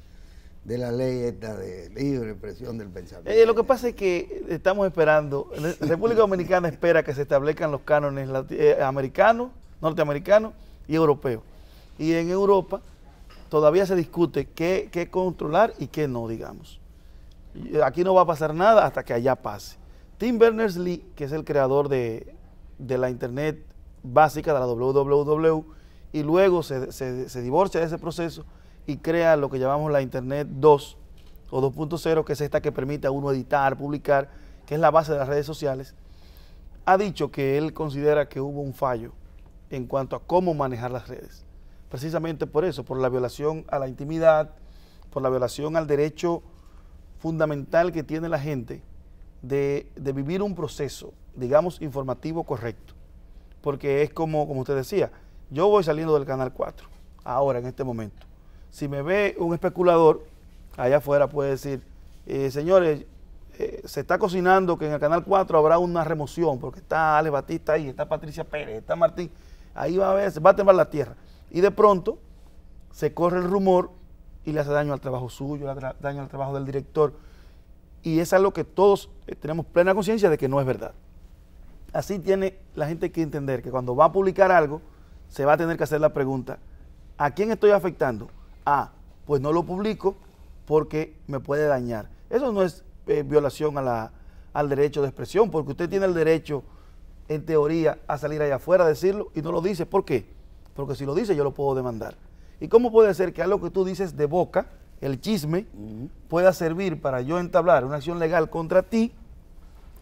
la ley esta de libre expresión del pensamiento. Lo que pasa es que estamos esperando, República Dominicana espera que se establezcan los cánones americanos, norteamericanos y europeos. Y en Europa todavía se discute qué controlar y qué no, digamos. Aquí no va a pasar nada hasta que allá pase. Tim Berners-Lee, que es el creador de la Internet básica, de la WWW, y luego se divorcia de ese proceso y crea lo que llamamos la Internet 2 o 2.0, que es esta que permite a uno editar, publicar, que es la base de las redes sociales, ha dicho que él considera que hubo un fallo en cuanto a cómo manejar las redes. Precisamente por eso, por la violación a la intimidad, por la violación al derecho fundamental que tiene la gente de vivir un proceso, digamos, informativo correcto. Porque es como usted decía, yo voy saliendo del Canal 4, ahora, en este momento. Si me ve un especulador, allá afuera puede decir, señores, se está cocinando que en el Canal 4 habrá una remoción, porque está Alex Batista ahí, está Patricia Pérez, está Martín, ahí va a temblar la tierra. Y de pronto se corre el rumor y le hace daño al trabajo suyo, le hace daño al trabajo del director. Y es algo que todos tenemos plena conciencia de que no es verdad. Así tiene la gente que entender que cuando va a publicar algo, se va a tener que hacer la pregunta, ¿a quién estoy afectando? Pues no lo publico porque me puede dañar. Eso no es violación al derecho de expresión, porque usted tiene el derecho, en teoría, a salir allá afuera a decirlo y no lo dice. ¿Por qué? Porque si lo dice yo lo puedo demandar. ¿Y cómo puede ser que algo que tú dices de boca, el chisme, pueda servir para yo entablar una acción legal contra ti,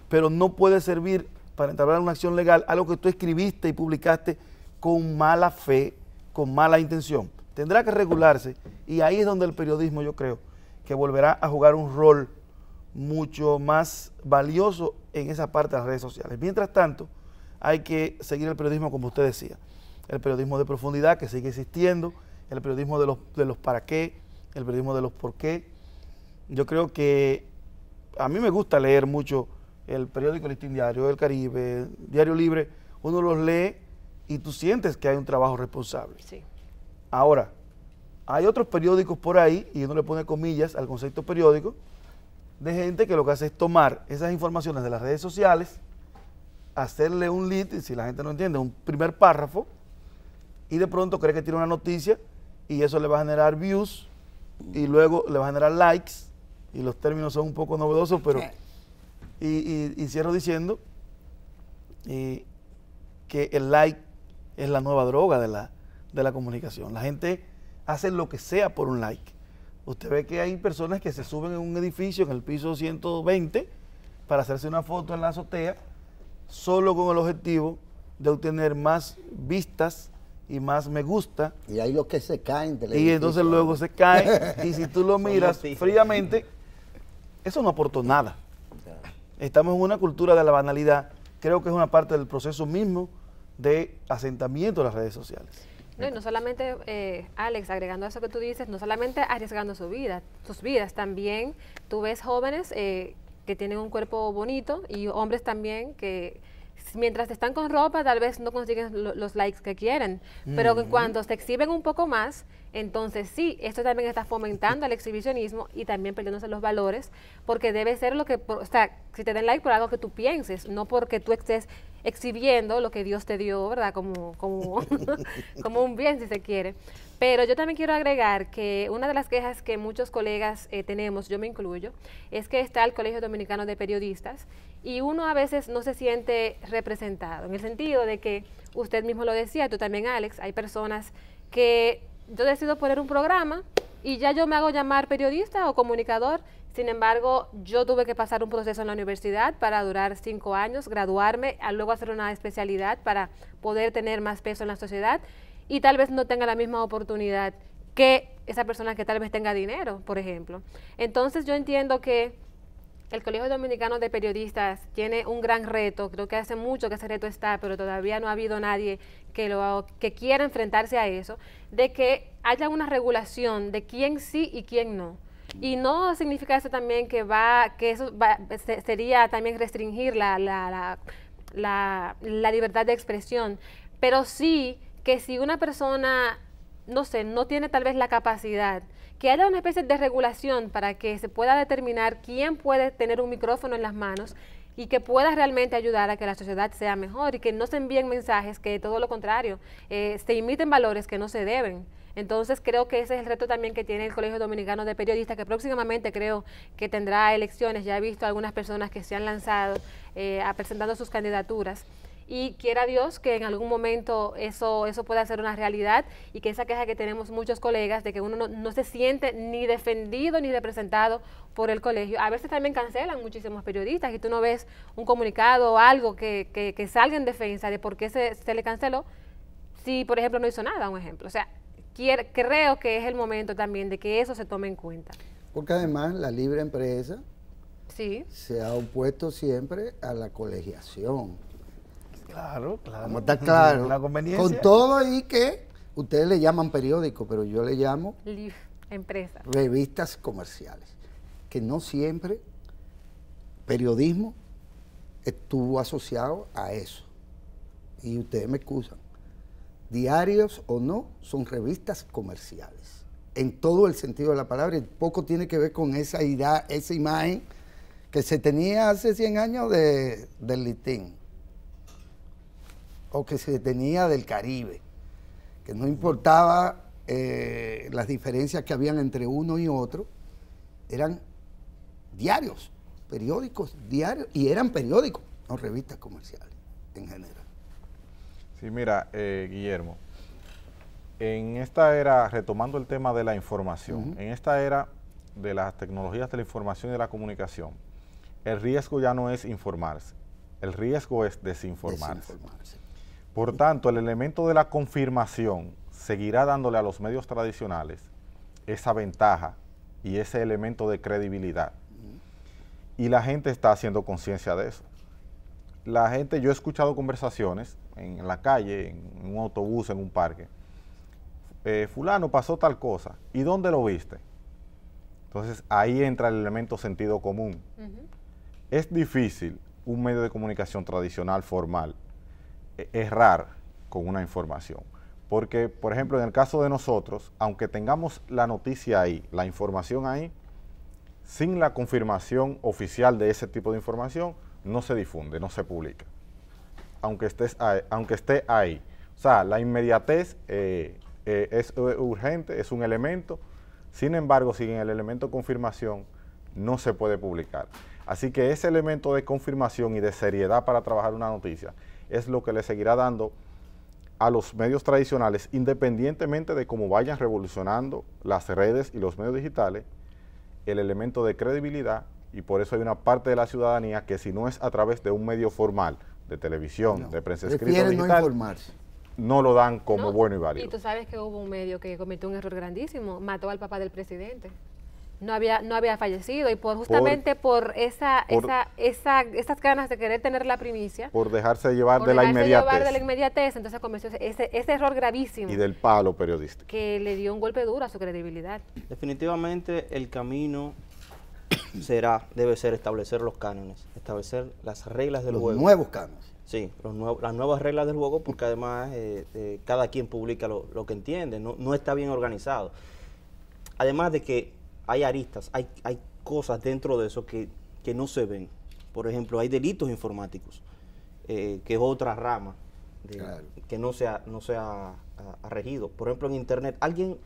pero no puede servir para entablar una acción legal algo que tú escribiste y publicaste con mala fe, con mala intención? Tendrá que regularse, y ahí es donde el periodismo, yo creo, que volverá a jugar un rol mucho más valioso en esa parte de las redes sociales. Mientras tanto, hay que seguir el periodismo, como usted decía, el periodismo de profundidad que sigue existiendo, el periodismo de los para qué, el periodismo de los por qué. Yo creo que a mí me gusta leer mucho el periódico Listín Diario, El Caribe, Diario Libre. Uno los lee y tú sientes que hay un trabajo responsable. Sí. Ahora, hay otros periódicos por ahí, y uno le pone comillas al concepto periódico, de gente que lo que hace es tomar esas informaciones de las redes sociales, hacerle un lead, si la gente no entiende, un primer párrafo, y de pronto cree que tiene una noticia, y eso le va a generar views, y luego le va a generar likes, y los términos son un poco novedosos, pero... Y cierro diciendo que el like es la nueva droga de la comunicación. La gente hace lo que sea por un like. Usted ve que hay personas que se suben en un edificio en el piso 120 para hacerse una foto en la azotea, solo con el objetivo de obtener más vistas y más me gusta. Y hay los que se caen. Y entonces luego se caen, y si tú lo miras fríamente, eso no aportó nada. Estamos en una cultura de la banalidad. Creo que es una parte del proceso mismo de asentamiento de las redes sociales. No, y no solamente, Alex, agregando a eso que tú dices, no solamente arriesgando sus vidas, también tú ves jóvenes que tienen un cuerpo bonito y hombres también que mientras están con ropa tal vez no consiguen los likes que quieren, pero que cuando se exhiben un poco más, entonces sí, esto también está fomentando el exhibicionismo y también perdiéndose los valores, porque debe ser lo que, o sea, si te den like por algo que tú pienses, no porque tú estés exhibiendo lo que Dios te dio, ¿verdad? Como como un bien, si se quiere. Pero yo también quiero agregar que una de las quejas que muchos colegas tenemos, yo me incluyo, es que está el Colegio Dominicano de Periodistas y uno a veces no se siente representado, en el sentido de que usted mismo lo decía, tú también, Alex, hay personas que yo decido poner un programa y ya yo me hago llamar periodista o comunicador. Sin embargo, yo tuve que pasar un proceso en la universidad para durar 5 años, graduarme, luego hacer una especialidad para poder tener más peso en la sociedad y tal vez no tenga la misma oportunidad que esa persona que tal vez tenga dinero, por ejemplo. Entonces yo entiendo que el Colegio Dominicano de Periodistas tiene un gran reto, creo que hace mucho que ese reto está, pero todavía no ha habido nadie que quiera enfrentarse a eso, de que haya una regulación de quién sí y quién no. Y no significa eso también que sería también restringir la libertad de expresión, pero sí que si una persona, no sé, no tiene tal vez la capacidad, que haya una especie de regulación para que se pueda determinar quién puede tener un micrófono en las manos y que pueda realmente ayudar a que la sociedad sea mejor y que no se envíen mensajes que todo lo contrario, se imiten valores que no se deben. Entonces creo que ese es el reto también que tiene el Colegio Dominicano de Periodistas, que próximamente creo que tendrá elecciones. Ya he visto algunas personas que se han lanzado presentando sus candidaturas. Y quiera Dios que en algún momento eso pueda ser una realidad y que esa queja que tenemos muchos colegas de que uno no se siente ni defendido ni representado por el colegio. A veces también cancelan muchísimos periodistas y tú no ves un comunicado o algo que salga en defensa de por qué se le canceló si, por ejemplo, no hizo nada, un ejemplo. O sea, creo que es el momento también de que eso se tome en cuenta. Porque además la libre empresa sí se ha opuesto siempre a la colegiación. Claro. Como está claro. Una conveniencia. Con todo ahí que ustedes le llaman periódico, pero yo le llamo empresa. Revistas comerciales. Que no siempre periodismo estuvo asociado a eso. Y ustedes me excusan. Diarios o no, son revistas comerciales. En todo el sentido de la palabra. Y poco tiene que ver con esa imagen que se tenía hace 100 años del listín. O que se tenía del Caribe, que no importaba las diferencias que habían entre uno y otro, eran diarios, periódicos diarios, y eran periódicos, no revistas comerciales en general. Sí, mira, Guillermo, en esta era, retomando el tema de la información, en esta era de las tecnologías de la información y de la comunicación, el riesgo ya no es informarse, el riesgo es desinformarse. Por tanto, el elemento de la confirmación seguirá dándole a los medios tradicionales esa ventaja y ese elemento de credibilidad. Y la gente está haciendo conciencia de eso. La gente, yo he escuchado conversaciones en la calle, en un autobús, en un parque. Fulano pasó tal cosa, ¿y dónde lo viste? Entonces ahí entra el elemento sentido común. Es difícil un medio de comunicación tradicional, formal, errar con una información. Porque, por ejemplo, en el caso de nosotros, aunque tengamos la noticia ahí, la información ahí, sin la confirmación oficial de ese tipo de información, no se difunde, no se publica. Aunque esté ahí. O sea, la inmediatez es urgente, es un elemento. Sin embargo, sin el elemento de confirmación, no se puede publicar. Así que ese elemento de confirmación y de seriedad para trabajar una noticia es lo que le seguirá dando a los medios tradicionales, independientemente de cómo vayan revolucionando las redes y los medios digitales, el elemento de credibilidad, y por eso hay una parte de la ciudadanía que si no es a través de un medio formal, de televisión, de prensa escrita digital, no lo dan como bueno y válido. Y tú sabes que hubo un medio que cometió un error grandísimo, mató al papá del presidente. No había fallecido y justamente por esas ganas de querer tener la primicia. Por dejarse llevar de la inmediatez. Entonces comenzó ese error gravísimo. Y del palo periodístico. Que le dio un golpe duro a su credibilidad. Definitivamente el camino debe ser establecer los cánones, establecer las reglas del juego. Los nuevos cánones. Sí, las nuevas reglas del juego, porque además cada quien publica lo que entiende, no está bien organizado. Además de que hay aristas, hay cosas dentro de eso que no se ven. Por ejemplo, hay delitos informáticos, que es otra rama que no se ha regido. Por ejemplo, en Internet, alguien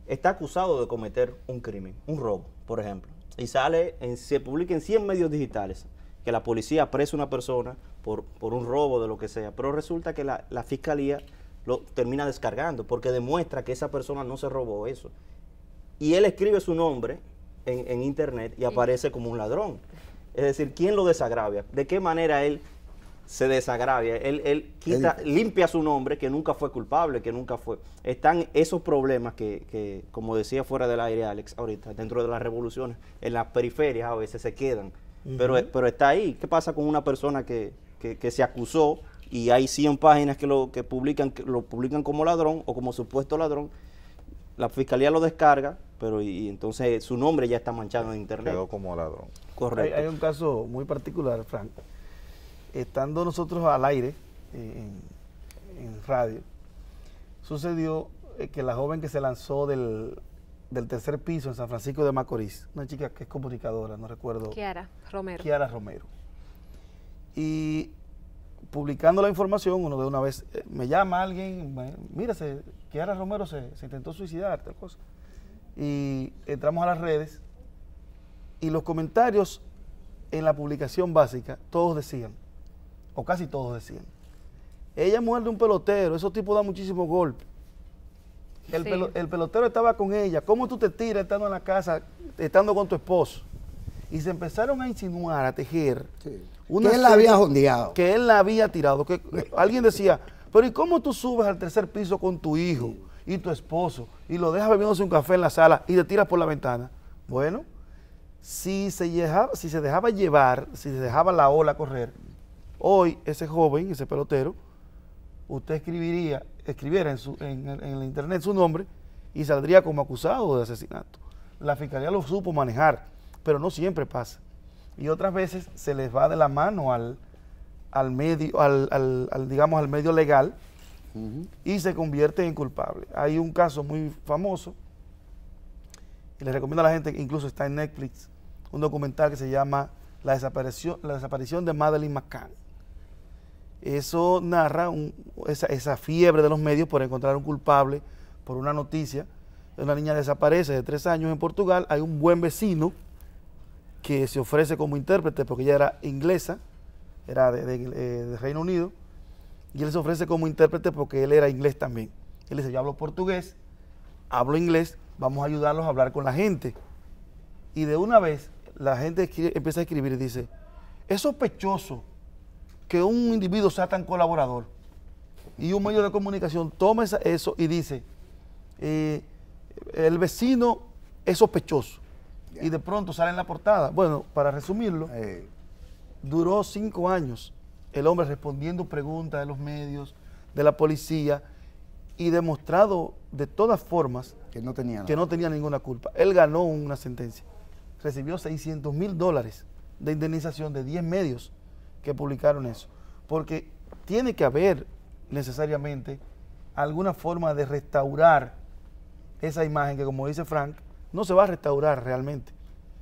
está acusado de cometer un crimen, un robo, por ejemplo, y se publica en 100 medios digitales que la policía apresa a una persona por un robo de lo que sea, pero resulta que la fiscalía lo termina descargando porque demuestra que esa persona no se robó eso. Y él escribe su nombre en Internet y aparece como un ladrón. Es decir, ¿quién lo desagravia? ¿De qué manera él se desagravia? Él limpia su nombre, que nunca fue culpable, que nunca fue. Están esos problemas que, como decía fuera del aire Alex ahorita, dentro de las revoluciones, en las periferias a veces se quedan. Pero está ahí. ¿Qué pasa con una persona que se acusó y hay 100 páginas que lo publican como ladrón o como supuesto ladrón? La fiscalía lo descarga pero y entonces su nombre ya está manchado en internet. Quedó como ladrón. Correcto. Hay un caso muy particular, Frank. Estando nosotros al aire en radio, sucedió que la joven que se lanzó del tercer piso en San Francisco de Macorís, una chica que es comunicadora, no recuerdo. Kiara Romero. Kiara Romero. Y publicando la información, uno de una vez me llama alguien, mira, Kiara Romero se intentó suicidar, tal cosa. Y entramos a las redes y los comentarios en la publicación básica, todos decían, o casi todos decían, ella es mujer de un pelotero, esos tipos dan muchísimos golpes. El pelotero estaba con ella, ¿cómo tú te tiras estando en la casa, estando con tu esposo? Y se empezaron a insinuar, a tejer. Sí. Que él la había jondeado. Que él la había tirado. Que alguien decía, pero ¿y cómo tú subes al tercer piso con tu hijo y tu esposo y lo dejas bebiéndose un café en la sala y te tiras por la ventana? Bueno, si se dejaba llevar, si se dejaba la ola correr, hoy ese joven, ese pelotero, usted escribiera en el internet su nombre y saldría como acusado de asesinato. La fiscalía lo supo manejar, pero no siempre pasa. Y otras veces se les va de la mano al medio legal y se convierte en culpable. Hay un caso muy famoso, y les recomiendo a la gente, que incluso está en Netflix, un documental que se llama La desaparición de Madeleine McCann. Eso narra esa fiebre de los medios por encontrar un culpable por una noticia. Una niña desaparece de 3 años en Portugal. Hay un buen vecino que se ofrece como intérprete porque ella era inglesa, era de Reino Unido, y él se ofrece como intérprete porque él era inglés también. Él dice, yo hablo portugués, hablo inglés, vamos a ayudarlos a hablar con la gente. Y de una vez la gente empieza a escribir y dice, es sospechoso que un individuo sea tan colaborador. Y un medio de comunicación toma eso y dice, el vecino es sospechoso. Y de pronto sale en la portada. Bueno, para resumirlo, duró 5 años el hombre respondiendo preguntas de los medios, de la policía, y demostrado de todas formas que no tenía ninguna culpa. Él ganó una sentencia. Recibió $600,000 de indemnización de 10 medios que publicaron eso. Porque tiene que haber necesariamente alguna forma de restaurar esa imagen que, como dice Frank, no se va a restaurar realmente.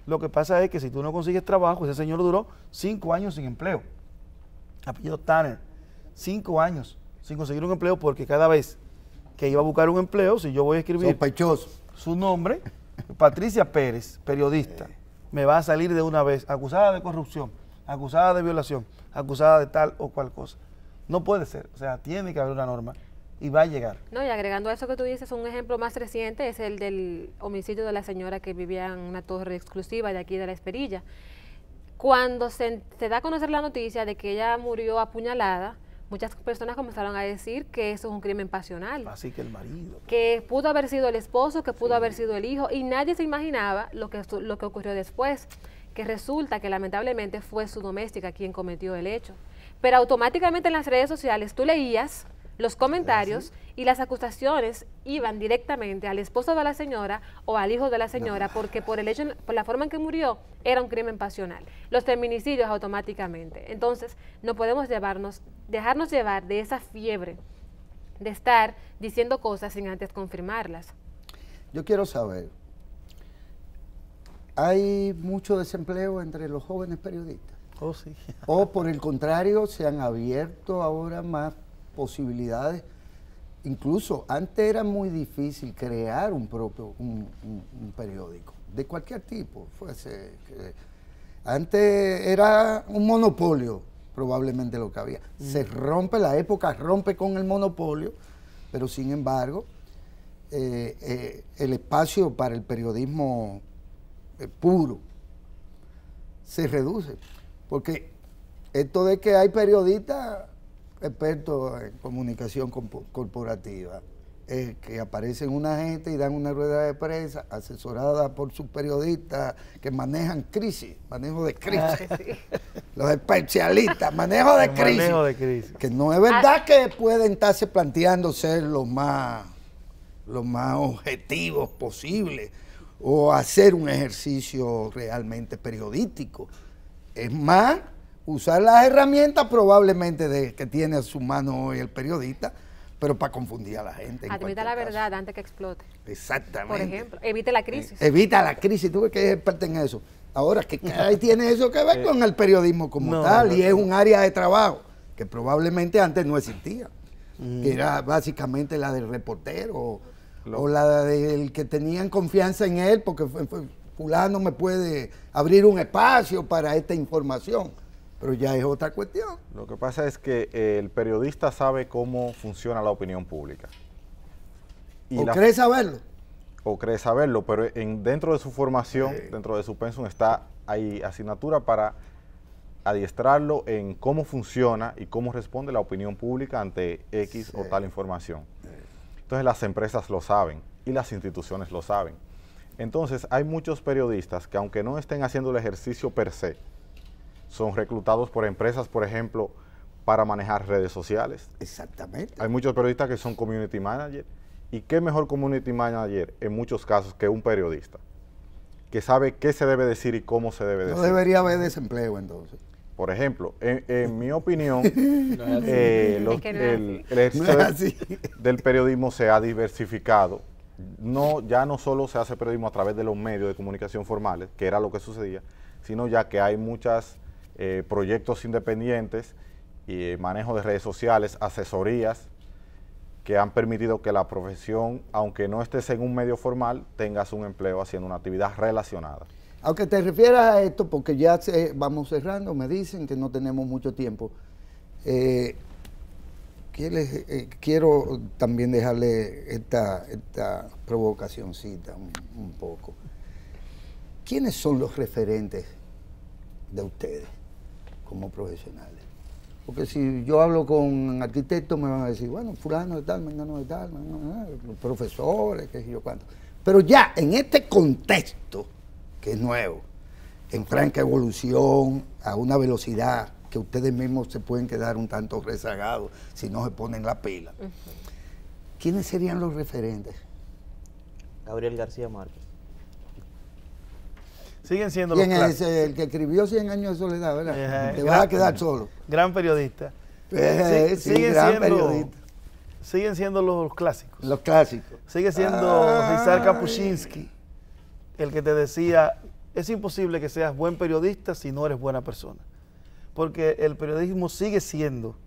Lo que pasa es que si tú no consigues trabajo, ese señor duró 5 años sin empleo. Apellido Tanner, 5 años sin conseguir un empleo, porque cada vez que iba a buscar un empleo, si yo voy a escribir sospechoso su nombre, Patricia Pérez, periodista, me va a salir de una vez acusada de corrupción, acusada de violación, acusada de tal o cual cosa. No puede ser, o sea, tiene que haber una norma y va a llegar. No, y agregando a eso que tú dices, un ejemplo más reciente es el del homicidio de la señora que vivía en una torre exclusiva de aquí de La Esperilla. Cuando se da a conocer la noticia de que ella murió apuñalada, muchas personas comenzaron a decir que eso es un crimen pasional. Así que el marido. Que pudo haber sido el esposo, que pudo haber sido el hijo, y nadie se imaginaba lo que ocurrió después, que resulta que lamentablemente fue su doméstica quien cometió el hecho. Pero automáticamente en las redes sociales tú leías los comentarios y las acusaciones iban directamente al esposo de la señora o al hijo de la señora, porque por el hecho, por la forma en que murió, era un crimen pasional. Los feminicidios automáticamente. Entonces, no podemos dejarnos llevar de esa fiebre de estar diciendo cosas sin antes confirmarlas. Yo quiero saber, ¿hay mucho desempleo entre los jóvenes periodistas? Oh, sí. ¿O por el contrario, se han abierto ahora más posibilidades? Incluso antes era muy difícil crear un periódico, de cualquier tipo. Antes era un monopolio, probablemente lo que había. Se rompe, la época rompe con el monopolio, pero sin embargo, el espacio para el periodismo puro se reduce. Porque esto de que hay periodistas expertos en comunicación corporativa, que aparecen una gente y dan una rueda de prensa asesorada por sus periodistas que manejan crisis, manejo de crisis. Los especialistas, manejo de crisis. Que no es verdad que pueden estarse planteando ser los más objetivos posibles o hacer un ejercicio realmente periodístico. Es más, usar las herramientas probablemente que tiene a su mano hoy el periodista, pero para confundir a la gente. Admita la verdad antes que explote. Exactamente. Por ejemplo, evite la crisis. Evita la crisis, tú ves que es experta en eso. Ahora, ¿qué ahí tiene eso que ver con el periodismo como tal? Y es un área de trabajo que probablemente antes no existía. Que era básicamente la del reportero o la del que tenían confianza en él porque fulano me puede abrir un espacio para esta información. Pero ya es otra cuestión. Lo que pasa es que el periodista sabe cómo funciona la opinión pública. ¿O cree saberlo? O cree saberlo, pero dentro de su formación, dentro de su pensum, hay asignatura para adiestrarlo en cómo funciona y cómo responde la opinión pública ante X o tal información. Entonces las empresas lo saben y las instituciones lo saben. Entonces hay muchos periodistas que aunque no estén haciendo el ejercicio per se, son reclutados por empresas, por ejemplo, para manejar redes sociales. Exactamente. Hay muchos periodistas que son community manager. ¿Y qué mejor community manager en muchos casos que un periodista? Que sabe qué se debe decir y cómo se debe decir. No debería haber desempleo entonces. Por ejemplo, en mi opinión, el ejercicio del periodismo se ha diversificado. Ya no solo se hace periodismo a través de los medios de comunicación formales, que era lo que sucedía, sino ya que hay muchos proyectos independientes y manejo de redes sociales, asesorías, que han permitido que la profesión, aunque no estés en un medio formal, tengas un empleo haciendo una actividad relacionada. Aunque te refieras a esto, porque ya vamos cerrando, me dicen que no tenemos mucho tiempo, quiero también dejarle esta provocacioncita un poco. ¿Quiénes son los referentes de ustedes como profesionales? Porque si yo hablo con arquitectos me van a decir, bueno, fulano de tal, mengano de tal, los profesores, qué sé yo cuánto. Pero ya en este contexto, que es nuevo, en franca evolución, a una velocidad que ustedes mismos se pueden quedar un tanto rezagados si no se ponen la pila. ¿Quiénes serían los referentes? Gabriel García Márquez. Siguen siendo los clásicos. ¿Quién es el que escribió 100 años de soledad, verdad? Te vas a quedar solo. Gran periodista. Siguen siendo los clásicos. Los clásicos. Sigue siendo Rizal Kapuscinski, el que te decía, es imposible que seas buen periodista si no eres buena persona. Porque el periodismo sigue siendo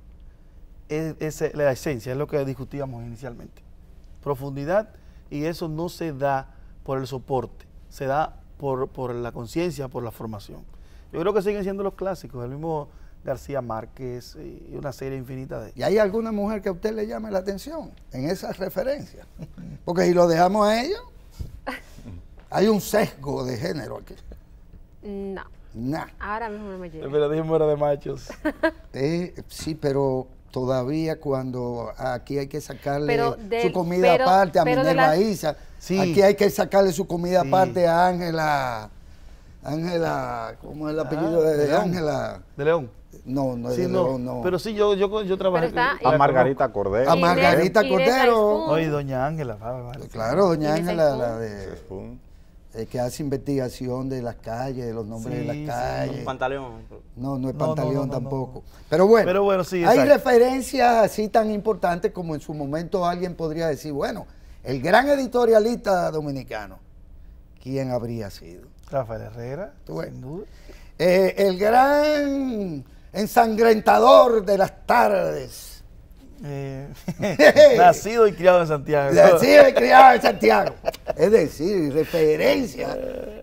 la esencia, es lo que discutíamos inicialmente. Profundidad, y eso no se da por el soporte, se da por la conciencia, por la formación. Yo creo que siguen siendo los clásicos, el mismo García Márquez y una serie infinita de ellos. ¿Y hay alguna mujer que a usted le llame la atención en esas referencias? Porque si lo dejamos a ellos, hay un sesgo de género aquí. No. Nah. Ahora mismo no me llega. El periodismo era de machos. Sí, pero todavía cuando aquí hay que sacarle su comida pero, aparte a pero Minerva Isa, sí. Aquí hay que sacarle su comida aparte a Ángela, ¿cómo es el apellido de Ángela? ¿De León? No, no es Sí, de León, no. Pero sí, yo trabajé. A Margarita Cordero. A Margarita Cordero. Oye, doña Ángela. Claro, doña Ángela, la Sespun. que hace investigación de las calles, de los nombres de las calles. Pantaleón. No es Pantaleón tampoco. Pero bueno, sí, hay exacto. referencias así tan importantes como en su momento alguien podría decir, bueno, el gran editorialista dominicano, ¿quién habría sido? Rafael Herrera, sin duda. El gran ensangrentador de las tardes. Nacido y criado en Santiago. Nacido y criado en Santiago. Es decir, referencias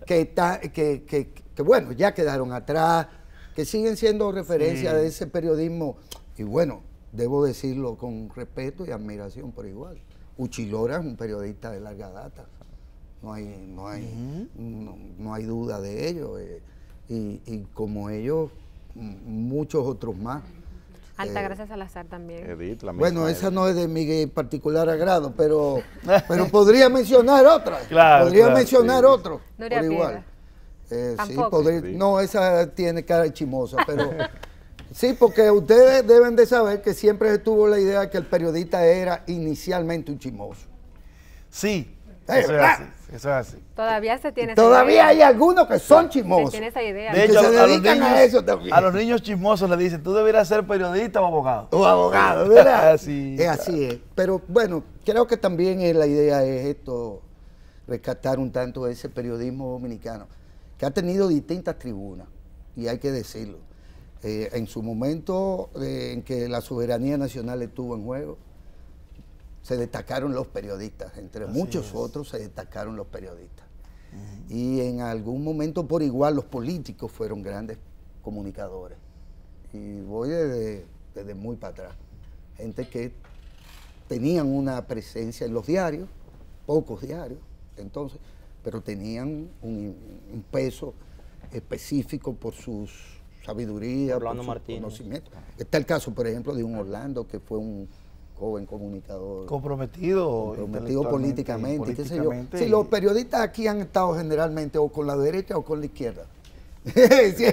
que bueno, ya quedaron atrás, que siguen siendo referencias de ese periodismo. Y bueno, debo decirlo con respeto y admiración por igual. Uchilora es un periodista de larga data. No hay duda de ello. Y como ellos, muchos otros más. Altagracia Salazar también. Edith, la misma Bueno, esa Edith. no es de mi particular agrado, pero podría mencionar otra. Claro, podría claro, mencionar sí. otro. Nuria por igual. Sí, Tampoco. podría, Sí. no, esa tiene cara de chimosa, pero sí, porque ustedes deben de saber que siempre estuvo la idea que el periodista era inicialmente un chimoso. Sí, Eso es así, eso es así. Todavía se tiene esa Todavía idea. hay algunos que son Se chismosos. tiene esa idea. De que hecho, se a los dedican a eso también. a los niños chismosos le dicen, tú debieras ser periodista o abogado. O abogado, ¿verdad? Así. Es así es. Pero bueno, creo que también la idea es esto, rescatar un tanto ese periodismo dominicano, que ha tenido distintas tribunas, y hay que decirlo. En su momento en que la soberanía nacional estuvo en juego, se destacaron los periodistas, entre muchos otros se destacaron los periodistas. Y en algún momento por igual los políticos fueron grandes comunicadores. Y voy desde muy para atrás. Gente que tenían una presencia en los diarios, pocos diarios, entonces, pero tenían un peso específico por sus sabiduría, por su conocimiento. Está el caso, por ejemplo, de un Orlando que fue un joven comunicador Comprometido políticamente, y qué sé yo. políticamente. Sí, los periodistas aquí han estado generalmente o con la derecha o con la izquierda. Sí,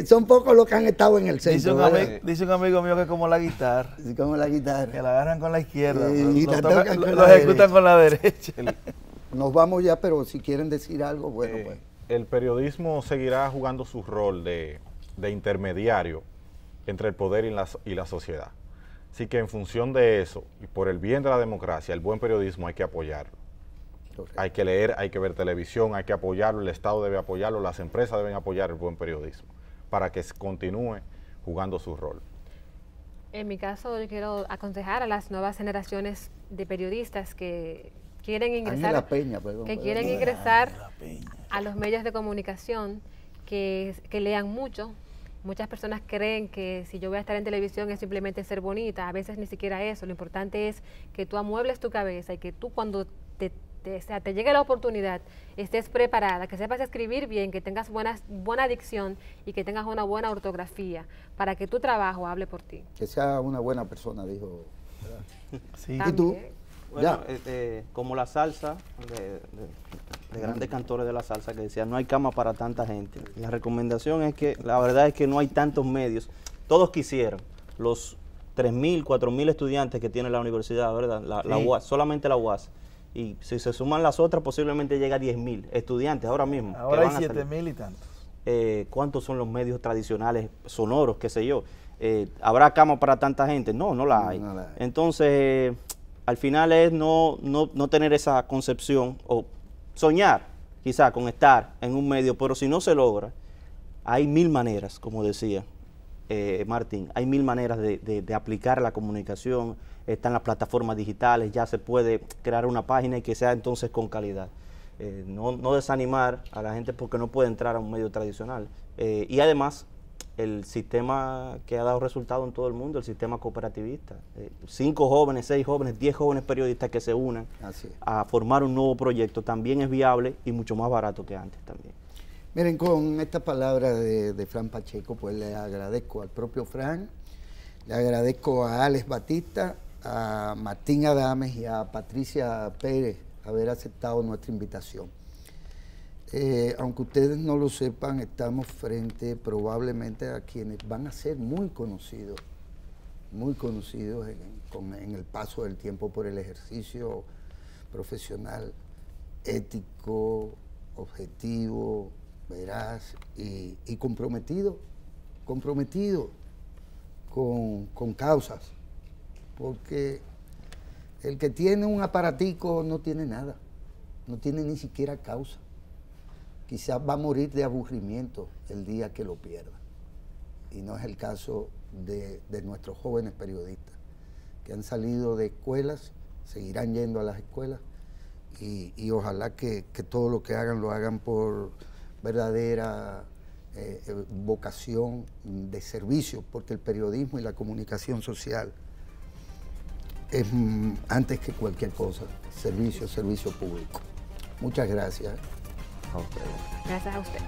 son pocos los que han estado en el centro. Dice un amigo mío que es como la guitarra. Sí, como la guitarra. Que la agarran con la izquierda, Y lo la ejecutan con la derecha. Nos vamos ya, pero si quieren decir algo, bueno, pues. El periodismo seguirá jugando su rol de intermediario entre el poder y la sociedad. Así que en función de eso, y por el bien de la democracia, el buen periodismo hay que apoyarlo. Correcto. Hay que leer, hay que ver televisión, hay que apoyarlo, el Estado debe apoyarlo, las empresas deben apoyar el buen periodismo para que continúe jugando su rol. En mi caso, yo quiero aconsejar a las nuevas generaciones de periodistas que quieren ingresar, a los medios de comunicación, que lean mucho. Muchas personas creen que si yo voy a estar en televisión es simplemente ser bonita, a veces ni siquiera eso. Lo importante es que tú amuebles tu cabeza y que tú cuando te llegue la oportunidad estés preparada, que sepas escribir bien, que tengas buena dicción y que tengas una buena ortografía para que tu trabajo hable por ti. Que sea una buena persona, dijo. Sí. ¿Y tú? Bueno, como la salsa, de grandes cantores de la salsa que decían, no hay cama para tanta gente. La recomendación es que, la verdad es que no hay tantos medios. Todos quisieran, los 3.000, 4.000 estudiantes que tiene la universidad, ¿verdad? La UAS, solamente la UAS. Y si se suman las otras, posiblemente llega a 10.000 estudiantes ahora mismo. Ahora hay 7.000 y tantos. ¿Cuántos son los medios tradicionales sonoros, qué sé yo? ¿Habrá cama para tanta gente? No, no la hay. Entonces, al final es no tener esa concepción o soñar quizá con estar en un medio, pero si no se logra, hay 1000 maneras, como decía Martín, hay 1000 maneras de aplicar la comunicación. Están las plataformas digitales, ya se puede crear una página y que sea entonces con calidad. No desanimar a la gente porque no puede entrar a un medio tradicional. Y además, el sistema que ha dado resultado en todo el mundo, el sistema cooperativista. 5 jóvenes, 6 jóvenes, 10 jóvenes periodistas que se unan a formar un nuevo proyecto también es viable y mucho más barato que antes también. Miren, con esta palabra de Fran Pacheco, pues le agradezco al propio Fran, le agradezco a Alex Batista, a Martín Adames y a Patricia Pérez haber aceptado nuestra invitación. Aunque ustedes no lo sepan, estamos frente probablemente a quienes van a ser muy conocidos en el paso del tiempo por el ejercicio profesional, ético, objetivo, veraz y comprometido con causas, porque el que tiene un aparatico no tiene nada, no tiene ni siquiera causa. Quizás va a morir de aburrimiento el día que lo pierda. Y no es el caso de nuestros jóvenes periodistas, que han salido de escuelas, seguirán yendo a las escuelas, y ojalá que todo lo que hagan lo hagan por verdadera vocación de servicio, porque el periodismo y la comunicación social es antes que cualquier cosa, servicio público. Muchas gracias. Gracias a usted.